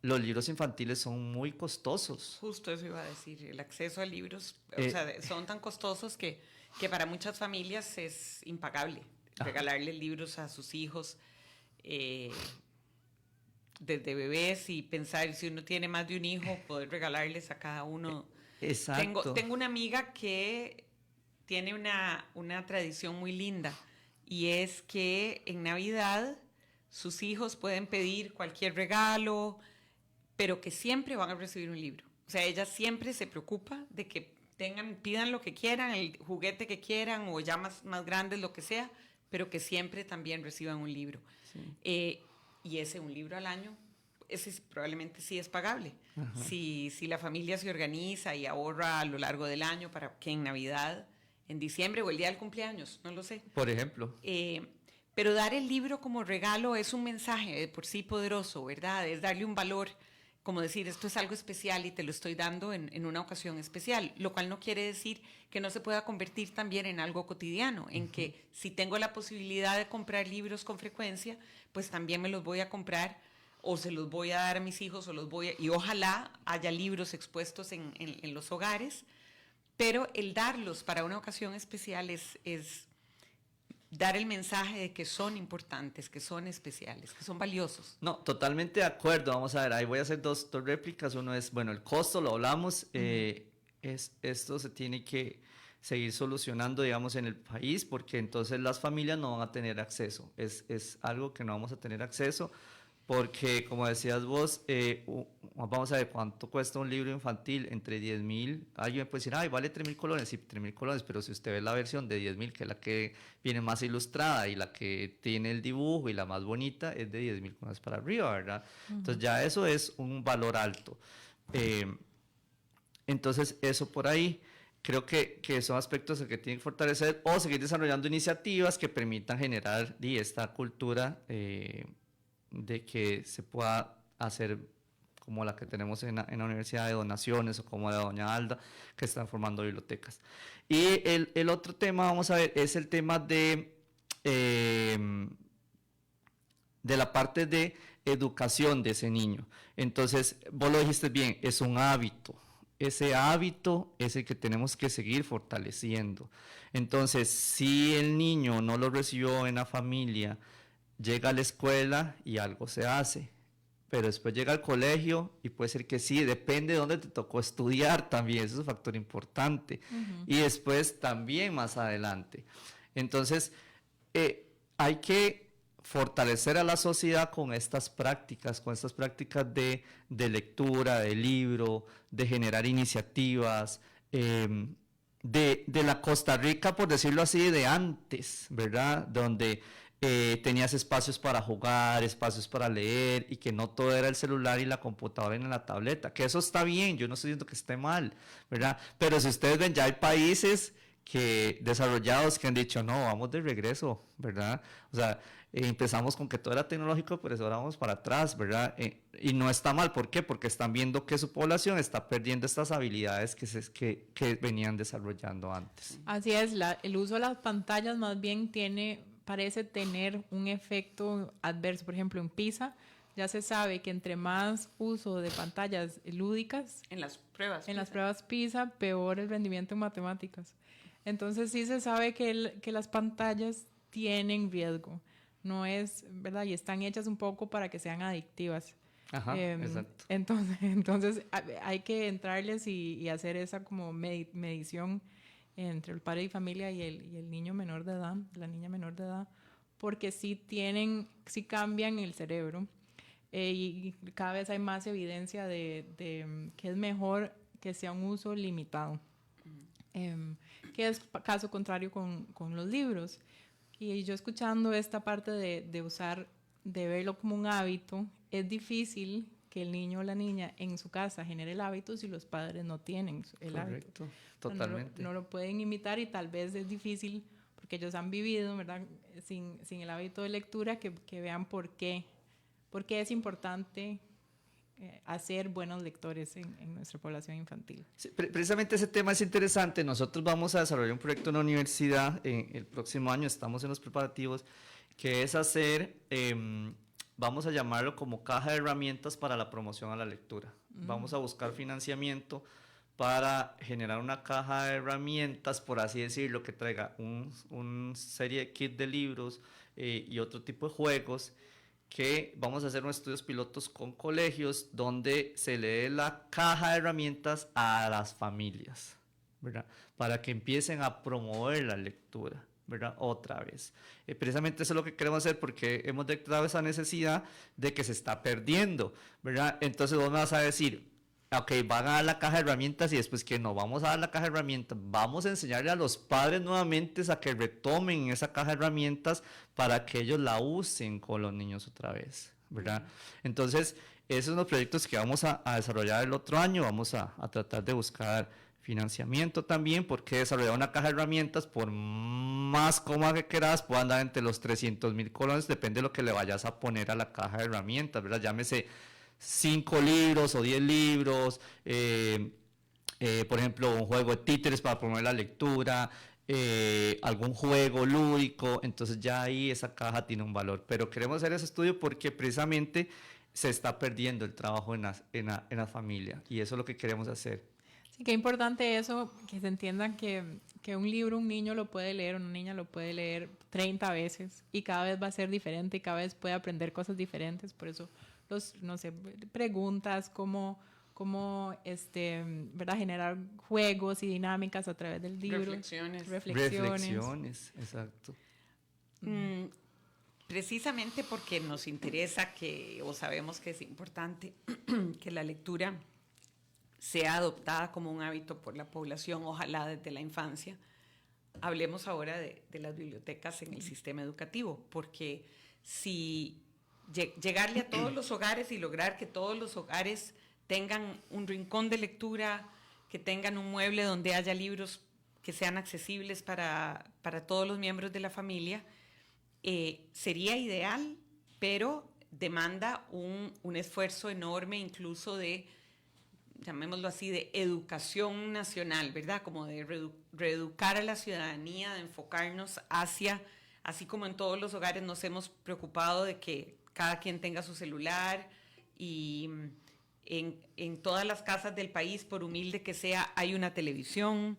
Los libros infantiles son muy costosos. Justo eso iba a decir, el acceso a libros, o sea, son tan costosos que para muchas familias es impagable regalarle libros a sus hijos desde bebés, y pensar, si uno tiene más de un hijo, poder regalarles a cada uno. Exacto. Tengo una amiga que tiene una tradición muy linda, y es que en Navidad sus hijos pueden pedir cualquier regalo, pero que siempre van a recibir un libro. O sea, ella siempre se preocupa de que pidan lo que quieran, el juguete que quieran, o ya más grandes, lo que sea, pero que siempre también reciban un libro. Sí. Y un libro al año, ese probablemente sí es pagable. Si la familia se organiza y ahorra a lo largo del año para que en Navidad, en diciembre o el día del cumpleaños, no lo sé. Por ejemplo. Pero dar el libro como regalo es un mensaje de por sí poderoso, ¿verdad? Es darle un valor, como decir, esto es algo especial y te lo estoy dando en una ocasión especial, lo cual no quiere decir que no se pueda convertir también en algo cotidiano, en que si tengo la posibilidad de comprar libros con frecuencia, pues también me los voy a comprar, o se los voy a dar a mis hijos, y ojalá haya libros expuestos en los hogares, pero el darlos para una ocasión especial es dar el mensaje de que son importantes, que son especiales, que son valiosos. No, totalmente de acuerdo. Vamos a ver, ahí voy a hacer dos réplicas. Uno es, bueno, el costo, lo hablamos, esto se tiene que seguir solucionando, digamos, en el país, porque entonces las familias no van a tener acceso. Es algo que no vamos a tener acceso, porque, como decías vos, vamos a ver cuánto cuesta un libro infantil, entre 10,000, alguien puede decir, ay, vale 3,000 colones, sí, 3,000 colones, pero si usted ve la versión de 10,000, que es la que viene más ilustrada y la que tiene el dibujo y la más bonita, es de 10,000 colones para arriba, ¿verdad? Entonces ya eso es un valor alto. Entonces eso por ahí, creo que son aspectos que tienen que fortalecer o seguir desarrollando iniciativas que permitan generar esta cultura de que se pueda hacer como la que tenemos en la Universidad de Donaciones, o como la de Doña Alda, que están formando bibliotecas. Y el otro tema, vamos a ver, es el tema de la parte de educación de ese niño. Entonces, vos lo dijiste bien, es un hábito. Ese hábito es el que tenemos que seguir fortaleciendo. Entonces, si el niño no lo recibió en la familia, llega a la escuela y algo se hace, pero después llega al colegio y puede ser que sí, depende de dónde te tocó estudiar también, eso es un factor importante. Y después también más adelante. Entonces, hay que fortalecer a la sociedad con estas prácticas de lectura, de libro, de generar iniciativas, de la Costa Rica, por decirlo así, de antes, ¿verdad? Donde tenías espacios para jugar, espacios para leer, y que no todo era el celular y la computadora y la tableta, que eso está bien, yo no estoy diciendo que esté mal, ¿verdad? Pero si ustedes ven, ya hay países desarrollados que han dicho, no, vamos de regreso, ¿verdad? O sea, empezamos con que todo era tecnológico, pero ahora vamos para atrás, ¿verdad? Y no está mal, ¿por qué? Porque están viendo que su población está perdiendo estas habilidades que venían desarrollando antes. Así es, el uso de las pantallas más bien parece tener un efecto adverso. Por ejemplo, en PISA ya se sabe que entre más uso de pantallas lúdicas en las pruebas PISA, peor el rendimiento en matemáticas. Entonces sí se sabe que las pantallas tienen riesgo, no es verdad, y están hechas un poco para que sean adictivas. Ajá, exacto. Entonces hay que entrarles y hacer esa como medición entre el padre y familia y el niño menor de edad, la niña menor de edad, porque sí cambian el cerebro, y cada vez hay más evidencia de que es mejor que sea un uso limitado, que es caso contrario con los libros. Y yo escuchando esta parte de verlo como un hábito, es difícil que el niño o la niña en su casa genere el hábito si los padres no tienen el hábito. Correcto, totalmente. No lo pueden imitar y tal vez es difícil porque ellos han vivido, ¿verdad? Sin el hábito de lectura, que vean por qué es importante hacer buenos lectores en nuestra población infantil. Sí, precisamente ese tema es interesante. Nosotros vamos a desarrollar un proyecto en la universidad el próximo año, estamos en los preparativos, que es hacer, vamos a llamarlo como caja de herramientas para la promoción a la lectura. Vamos a buscar financiamiento para generar una caja de herramientas, por así decirlo, que traiga una serie de kit de libros y otro tipo de juegos, que vamos a hacer unos estudios pilotos con colegios donde se le dé la caja de herramientas a las familias, ¿verdad? Para que empiecen a promover la lectura, ¿verdad? Otra vez. Precisamente eso es lo que queremos hacer porque hemos detectado esa necesidad de que se está perdiendo, ¿verdad? Entonces vos me vas a decir, ok, van a dar la caja de herramientas y después que no, vamos a dar la caja de herramientas, vamos a enseñarle a los padres nuevamente a que retomen esa caja de herramientas para que ellos la usen con los niños otra vez, ¿verdad? Entonces, esos son los proyectos que vamos a desarrollar el otro año, vamos a tratar de buscar financiamiento también, porque desarrollar una caja de herramientas, por más cómoda que quieras, puede andar entre los 300,000 colones, depende de lo que le vayas a poner a la caja de herramientas, ¿verdad? Llámese 5 libros o 10 libros, por ejemplo, un juego de títeres para promover la lectura, algún juego lúdico, entonces ya ahí esa caja tiene un valor. Pero queremos hacer ese estudio porque precisamente se está perdiendo el trabajo en la familia y eso es lo que queremos hacer. Sí, qué importante eso, que se entiendan que un libro un niño lo puede leer, una niña lo puede leer 30 veces y cada vez va a ser diferente y cada vez puede aprender cosas diferentes, por eso preguntas, cómo ¿verdad? Generar juegos y dinámicas a través del libro. Reflexiones, exacto. Precisamente porque nos interesa o sabemos que es importante que la lectura sea adoptada como un hábito por la población, ojalá desde la infancia. Hablemos ahora de las bibliotecas en el sistema educativo, porque si llegarle a todos los hogares y lograr que todos los hogares tengan un rincón de lectura, que tengan un mueble donde haya libros que sean accesibles para todos los miembros de la familia, sería ideal, pero demanda un esfuerzo enorme, incluso de, llamémoslo así, de educación nacional, ¿verdad? Como de reeducar a la ciudadanía, de enfocarnos hacia, así como en todos los hogares nos hemos preocupado de que cada quien tenga su celular y en todas las casas del país, por humilde que sea, hay una televisión,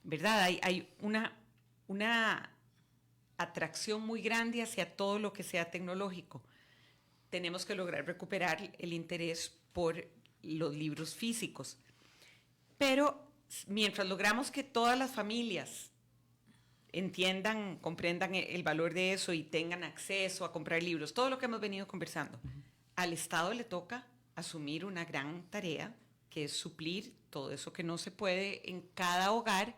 ¿verdad? Hay una atracción muy grande hacia todo lo que sea tecnológico. Tenemos que lograr recuperar el interés por los libros físicos. Pero mientras logramos que todas las familias entiendan, comprendan el valor de eso y tengan acceso a comprar libros, todo lo que hemos venido conversando, al Estado le toca asumir una gran tarea, que es suplir todo eso que no se puede en cada hogar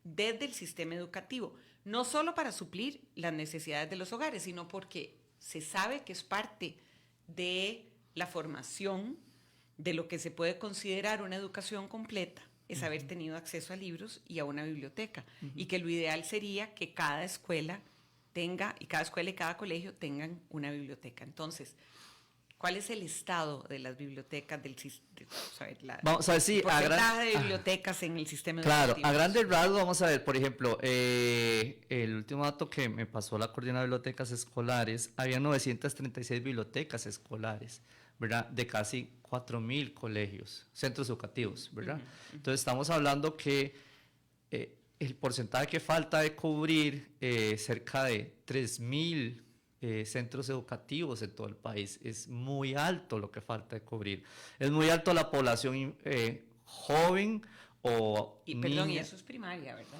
desde el sistema educativo. No solo para suplir las necesidades de los hogares, sino porque se sabe que es parte de la formación de lo que se puede considerar una educación completa, es haber tenido acceso a libros y a una biblioteca. Y que lo ideal sería que cada escuela tenga, y cada escuela y cada colegio tengan una biblioteca. Entonces, ¿cuál es el estado de las bibliotecas del sistema? Vamos a ver si porcentaje de bibliotecas en el sistema educativo. educativo. Claro, a grandes rasgos vamos a ver, por ejemplo, el último dato que me pasó la coordinadora de bibliotecas escolares, había 936 bibliotecas escolares, ¿verdad? De casi 4,000 colegios, centros educativos, ¿verdad? Entonces estamos hablando que el porcentaje que falta de cubrir cerca de 3,000 centros educativos en todo el país. Es muy alto lo que falta de cubrir. Es muy alto la población joven o y niña. Perdón, y eso es primaria, ¿verdad?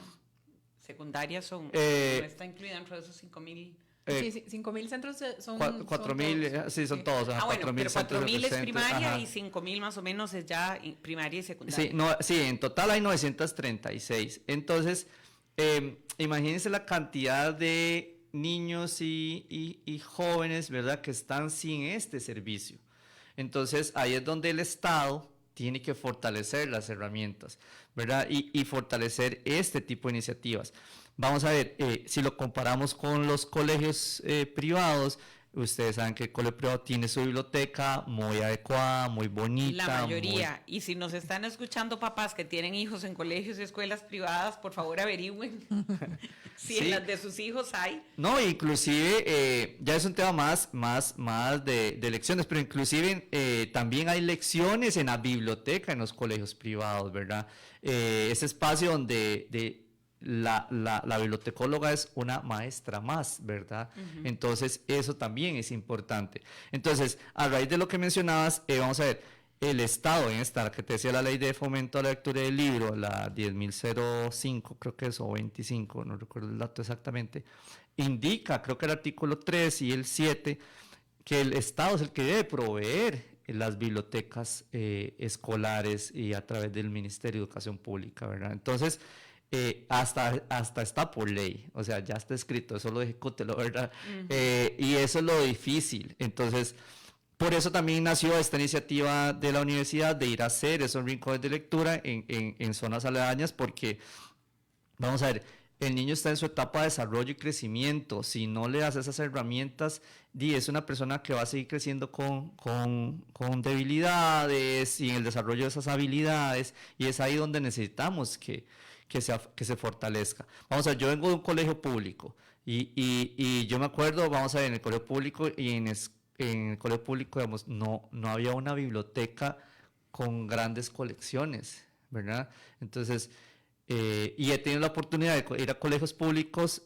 Secundaria no está incluida dentro de esos 5,000. Sí, 5,000 centros son 4,000, sí, son todos. Bueno, pero 4,000 es primaria, ajá. Y 5,000 más o menos es ya primaria y secundaria. Sí, sí, en total hay 936. Entonces, imagínense la cantidad de niños y jóvenes, ¿verdad?, que están sin este servicio, Entonces, ahí es donde el Estado tiene que fortalecer las herramientas, ¿verdad? Y fortalecer este tipo de iniciativas. Vamos a ver, si lo comparamos con los colegios privados, ustedes saben que el colegio privado tiene su biblioteca muy adecuada, muy bonita. La mayoría. Y si nos están escuchando papás que tienen hijos en colegios y escuelas privadas, por favor averigüen si en las de sus hijos hay. No, inclusive, ya es un tema más de lecciones, pero inclusive también hay lecciones en la biblioteca en los colegios privados, ¿verdad? Ese espacio donde la bibliotecóloga es una maestra más, ¿verdad? Entonces, eso también es importante. Entonces, a raíz de lo que mencionabas, vamos a ver, el Estado en esta, que te decía la ley de fomento a la lectura del libro, la 10.005, creo que es, o 25, no recuerdo el dato exactamente, indica, creo que el artículo 3 y el 7, que el Estado es el que debe proveer las bibliotecas escolares y a través del Ministerio de Educación Pública, ¿verdad? Entonces, hasta está por ley, o sea, ya está escrito, eso lo ejecútelo, ¿verdad? Y eso es lo difícil. Entonces, por eso también nació esta iniciativa de la universidad de ir a hacer esos rincones de lectura en zonas aledañas, porque, vamos a ver, el niño está en su etapa de desarrollo y crecimiento. Si no le das esas herramientas, es una persona que va a seguir creciendo con debilidades y en el desarrollo de esas habilidades, y es ahí donde necesitamos que se fortalezca. Vamos a ver, yo vengo de un colegio público y yo me acuerdo, vamos a ver, en el colegio público y en el colegio público, digamos, no había una biblioteca con grandes colecciones, ¿verdad? Entonces, y he tenido la oportunidad de ir a colegios públicos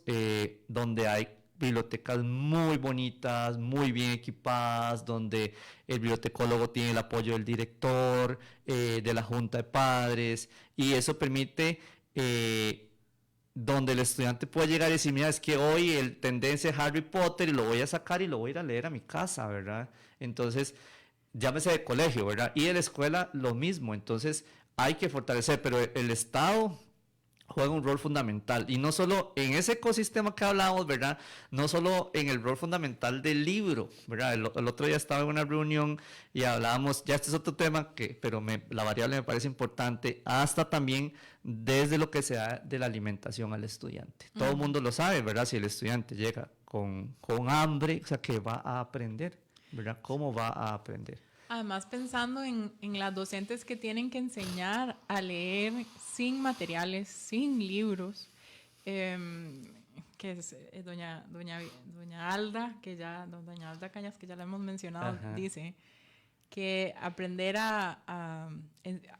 donde hay bibliotecas muy bonitas, muy bien equipadas, donde el bibliotecólogo tiene el apoyo del director, de la junta de padres, y eso permite donde el estudiante puede llegar y decir, mira, es que hoy el tendencia es Harry Potter y lo voy a sacar y lo voy a ir a leer a mi casa, ¿verdad? Entonces, llámese de colegio, ¿verdad? Y de la escuela lo mismo. Entonces, hay que fortalecer, pero el Estado juega un rol fundamental, y no solo en ese ecosistema que hablamos, ¿verdad? No solo en el rol fundamental del libro, ¿verdad? El otro día estaba en una reunión y hablábamos, ya este es otro tema, pero la variable me parece importante, hasta también desde lo que se da de la alimentación al estudiante. Todo el mundo lo sabe, ¿verdad? Si el estudiante llega con hambre, o sea, ¿qué va a aprender? ¿Verdad? ¿Cómo va a aprender? Además, pensando en las docentes que tienen que enseñar a leer sin materiales, sin libros, que es doña Alda, doña Alda Cañas, que ya la hemos mencionado, Ajá. dice que aprender a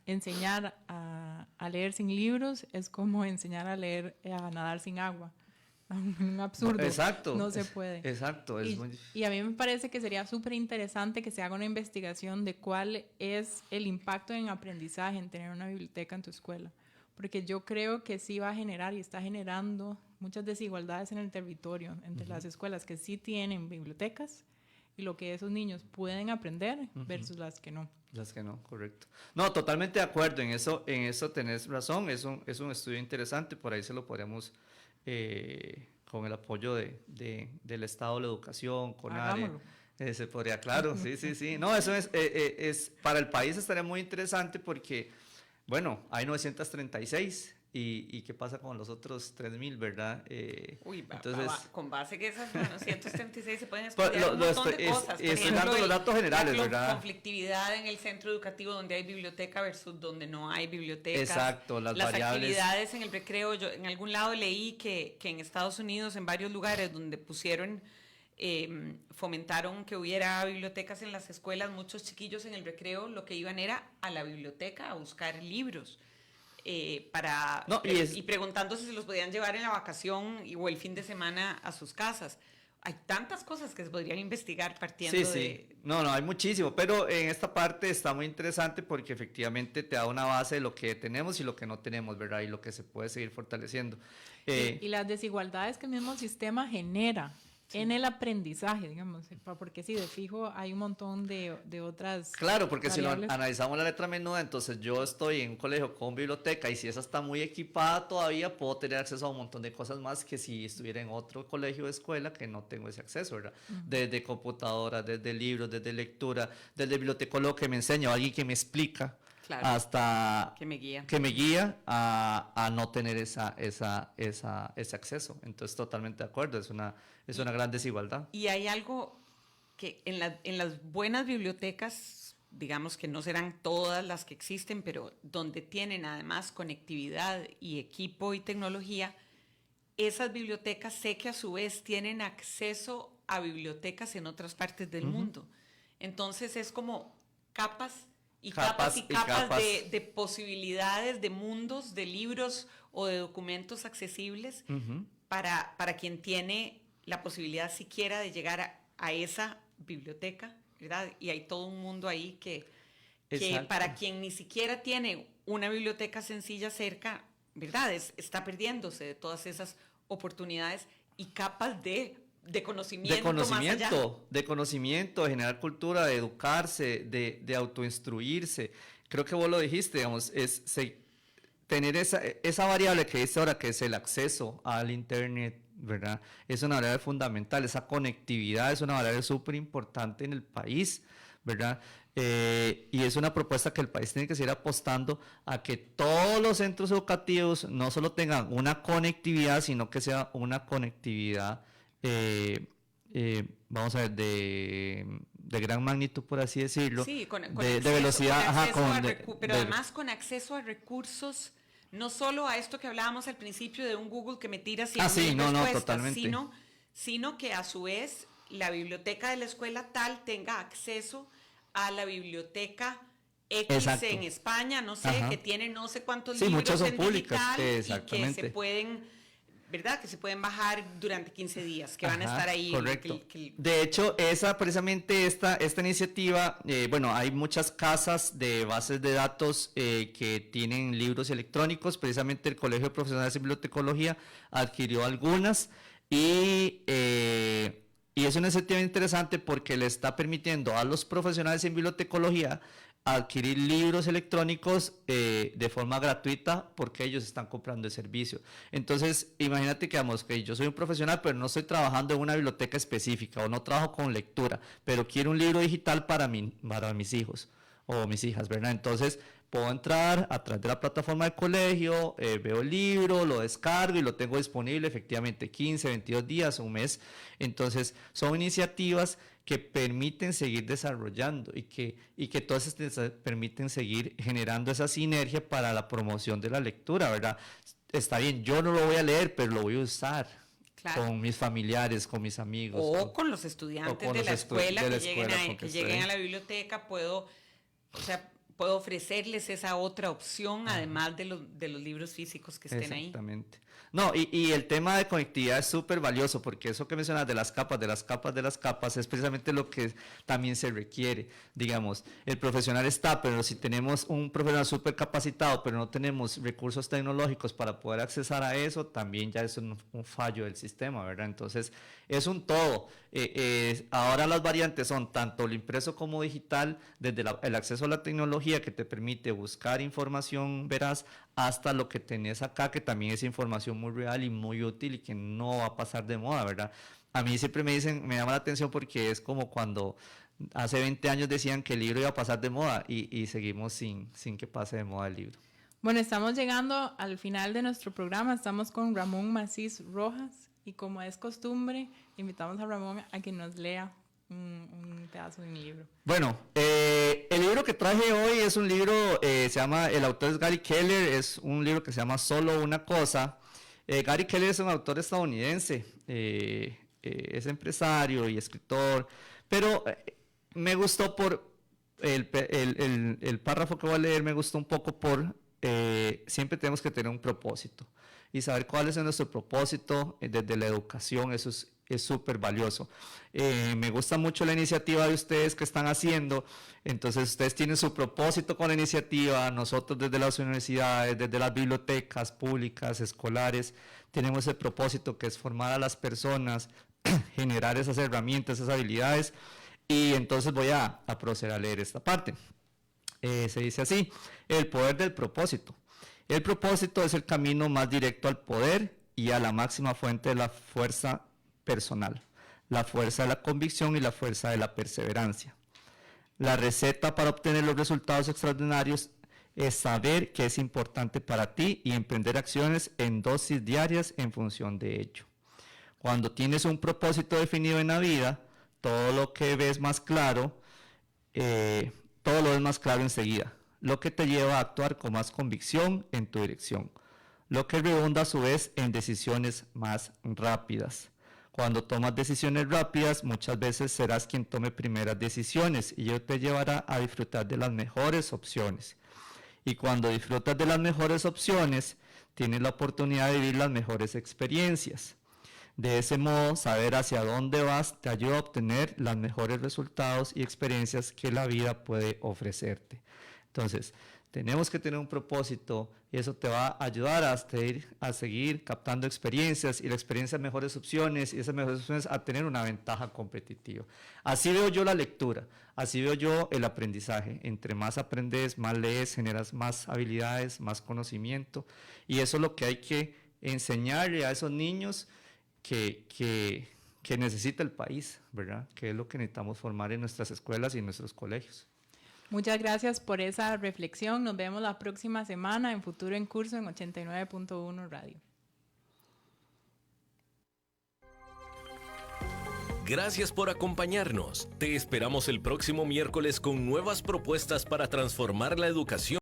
enseñar a leer sin libros es como enseñar a nadar sin agua. Un absurdo. Exacto. No se puede. Exacto. Y a mí me parece que sería súper interesante que se haga una investigación de cuál es el impacto en aprendizaje en tener una biblioteca en tu escuela. Porque yo creo que sí va a generar y está generando muchas desigualdades en el territorio entre las escuelas que sí tienen bibliotecas y lo que esos niños pueden aprender versus las que no. Las que no, correcto. No, totalmente de acuerdo. En eso tenés razón. Es un estudio interesante. Por ahí se lo podríamos... con el apoyo del Estado de la Educación, con ARE, se podría, claro, sí. No, eso es para el país estaría muy interesante porque, bueno, hay 936 y ¿qué pasa con los otros 3.000, verdad? Entonces, con base que esas 936 se pueden estudiar un montón de cosas. Estoy dando los datos generales, ¿verdad? La conflictividad en el centro educativo donde hay biblioteca versus donde no hay biblioteca. Exacto, las variables. Actividades en el recreo. Yo en algún lado leí que en Estados Unidos, en varios lugares donde fomentaron que hubiera bibliotecas en las escuelas, muchos chiquillos en el recreo lo que iban era a la biblioteca a buscar libros. Y preguntándose si se los podían llevar en la vacación o el fin de semana a sus casas. Hay tantas cosas que se podrían investigar partiendo de... Sí. No, hay muchísimo, pero en esta parte está muy interesante porque efectivamente te da una base de lo que tenemos y lo que no tenemos, ¿verdad? Y lo que se puede seguir fortaleciendo. Y las desigualdades que el mismo sistema genera en el aprendizaje, digamos, porque sí, de fijo hay un montón de otras Claro, porque variables. si lo analizamos la letra menuda, entonces yo estoy en un colegio con biblioteca y si esa está muy equipada todavía puedo tener acceso a un montón de cosas más que si estuviera en otro colegio o escuela que no tengo ese acceso, ¿verdad? Desde computadoras, desde libros, desde lectura, desde bibliotecólogo que me enseña o alguien que me explica. Claro, hasta que me guía. A no tener ese acceso. Entonces, totalmente de acuerdo, es una gran desigualdad. Y hay algo que en las buenas bibliotecas, digamos que no serán todas las que existen, pero donde tienen además conectividad y equipo y tecnología, esas bibliotecas sé que a su vez tienen acceso a bibliotecas en otras partes del mundo. Entonces es como capas y capas de posibilidades, de mundos, de libros o de documentos accesibles para quien tiene la posibilidad siquiera de llegar a esa biblioteca, ¿verdad? Y hay todo un mundo ahí que para quien ni siquiera tiene una biblioteca sencilla cerca, ¿verdad? Está perdiéndose de todas esas oportunidades y capas de conocimiento, de conocimiento, de generar cultura, de educarse, de autoinstruirse. Creo que vos lo dijiste, digamos, tener esa variable que dice ahora, que es el acceso al internet, ¿verdad? Es una variable fundamental, esa conectividad es una variable súper importante en el país, ¿verdad? Y es una propuesta que el país tiene que seguir apostando a que todos los centros educativos no solo tengan una conectividad, sino que sea una conectividad vamos a ver, de gran magnitud, por así decirlo, sí, con de velocidad, pero además con acceso a recursos, no solo a esto que hablábamos al principio de un Google que me tira 100,000 respuestas, sino que a su vez la biblioteca de la escuela tal tenga acceso a la biblioteca X en España, no sé, que tiene no sé cuántos libros muchas son en públicas, digital y que se pueden, ¿verdad? Que se pueden bajar durante 15 días, que van a estar ahí. Correcto. De hecho, precisamente esta iniciativa, bueno, hay muchas casas de bases de datos que tienen libros electrónicos. Precisamente el Colegio de Profesionales en Bibliotecología adquirió algunas y es una iniciativa interesante porque le está permitiendo a los profesionales en bibliotecología adquirir libros electrónicos de forma gratuita porque ellos están comprando el servicio. Entonces, imagínate que, digamos, que yo soy un profesional, pero no estoy trabajando en una biblioteca específica o no trabajo con lectura, pero quiero un libro digital para mis hijos o mis hijas, ¿verdad? Entonces, puedo entrar a través de la plataforma del colegio, veo el libro, lo descargo y lo tengo disponible efectivamente 15, 22 días, un mes. Entonces, son iniciativas que permiten seguir desarrollando y que todas estas permiten seguir generando esa sinergia para la promoción de la lectura, ¿verdad? Está bien, yo no lo voy a leer, pero lo voy a usar. Claro. Con mis familiares, con mis amigos. O con los estudiantes de la escuela que lleguen a la biblioteca, puedo ofrecerles esa otra opción, además de los libros físicos que estén ahí. Exactamente. No, y el tema de conectividad es súper valioso, porque eso que mencionas de las capas, es precisamente lo que también se requiere. Digamos, el profesional está, pero si tenemos un profesional súper capacitado, pero no tenemos recursos tecnológicos para poder accesar a eso, también ya es un fallo del sistema, ¿verdad? Entonces, es un todo. Ahora las variantes son tanto lo impreso como digital, desde el acceso a la tecnología que te permite buscar información veraz, hasta lo que tenés acá, que también es información muy real y muy útil y que no va a pasar de moda, ¿verdad? A mí siempre me llama la atención porque es como cuando hace 20 años decían que el libro iba a pasar de moda y seguimos sin que pase de moda el libro. Bueno, estamos llegando al final de nuestro programa, estamos con Ramón Macís Rojas y como es costumbre, invitamos a Ramón a que nos lea un pedazo de mi libro. Bueno, el libro que traje hoy es un libro, se llama, el autor es Gary Keller, es un libro que se llama Solo una cosa. Gary Keller es un autor estadounidense, es empresario y escritor, pero me gustó por el párrafo que voy a leer, me gustó un poco por siempre tenemos que tener un propósito y saber cuál es nuestro propósito desde la educación, eso es es súper valioso. Me gusta mucho la iniciativa de ustedes que están haciendo. Entonces ustedes tienen su propósito con la iniciativa. Nosotros desde las universidades, desde las bibliotecas públicas, escolares, tenemos el propósito que es formar a las personas, generar esas herramientas, esas habilidades. Y entonces voy a proceder a leer esta parte. Se dice así: el poder del propósito. El propósito es el camino más directo al poder y a la máxima fuente de la fuerza personal, la fuerza de la convicción y la fuerza de la perseverancia. La receta para obtener los resultados extraordinarios es saber qué es importante para ti y emprender acciones en dosis diarias en función de ello. Cuando tienes un propósito definido en la vida, todo lo que ves más claro, todo lo ves más claro enseguida, lo que te lleva a actuar con más convicción en tu dirección, lo que redunda a su vez en decisiones más rápidas. Cuando tomas decisiones rápidas, muchas veces serás quien tome primeras decisiones y ello te llevará a disfrutar de las mejores opciones. Y cuando disfrutas de las mejores opciones, tienes la oportunidad de vivir las mejores experiencias. De ese modo, saber hacia dónde vas te ayuda a obtener los mejores resultados y experiencias que la vida puede ofrecerte. Entonces, tenemos que tener un propósito y eso te va a ayudar a seguir captando experiencias y la experiencia de mejores opciones y esas mejores opciones a tener una ventaja competitiva. Así veo yo la lectura, así veo yo el aprendizaje. Entre más aprendes, más lees, generas más habilidades, más conocimiento y eso es lo que hay que enseñarle a esos niños que necesita el país, ¿verdad? Que es lo que necesitamos formar en nuestras escuelas y en nuestros colegios. Muchas gracias por esa reflexión. Nos vemos la próxima semana en Futuro en Curso en 89.1 Radio. Gracias por acompañarnos. Te esperamos el próximo miércoles con nuevas propuestas para transformar la educación.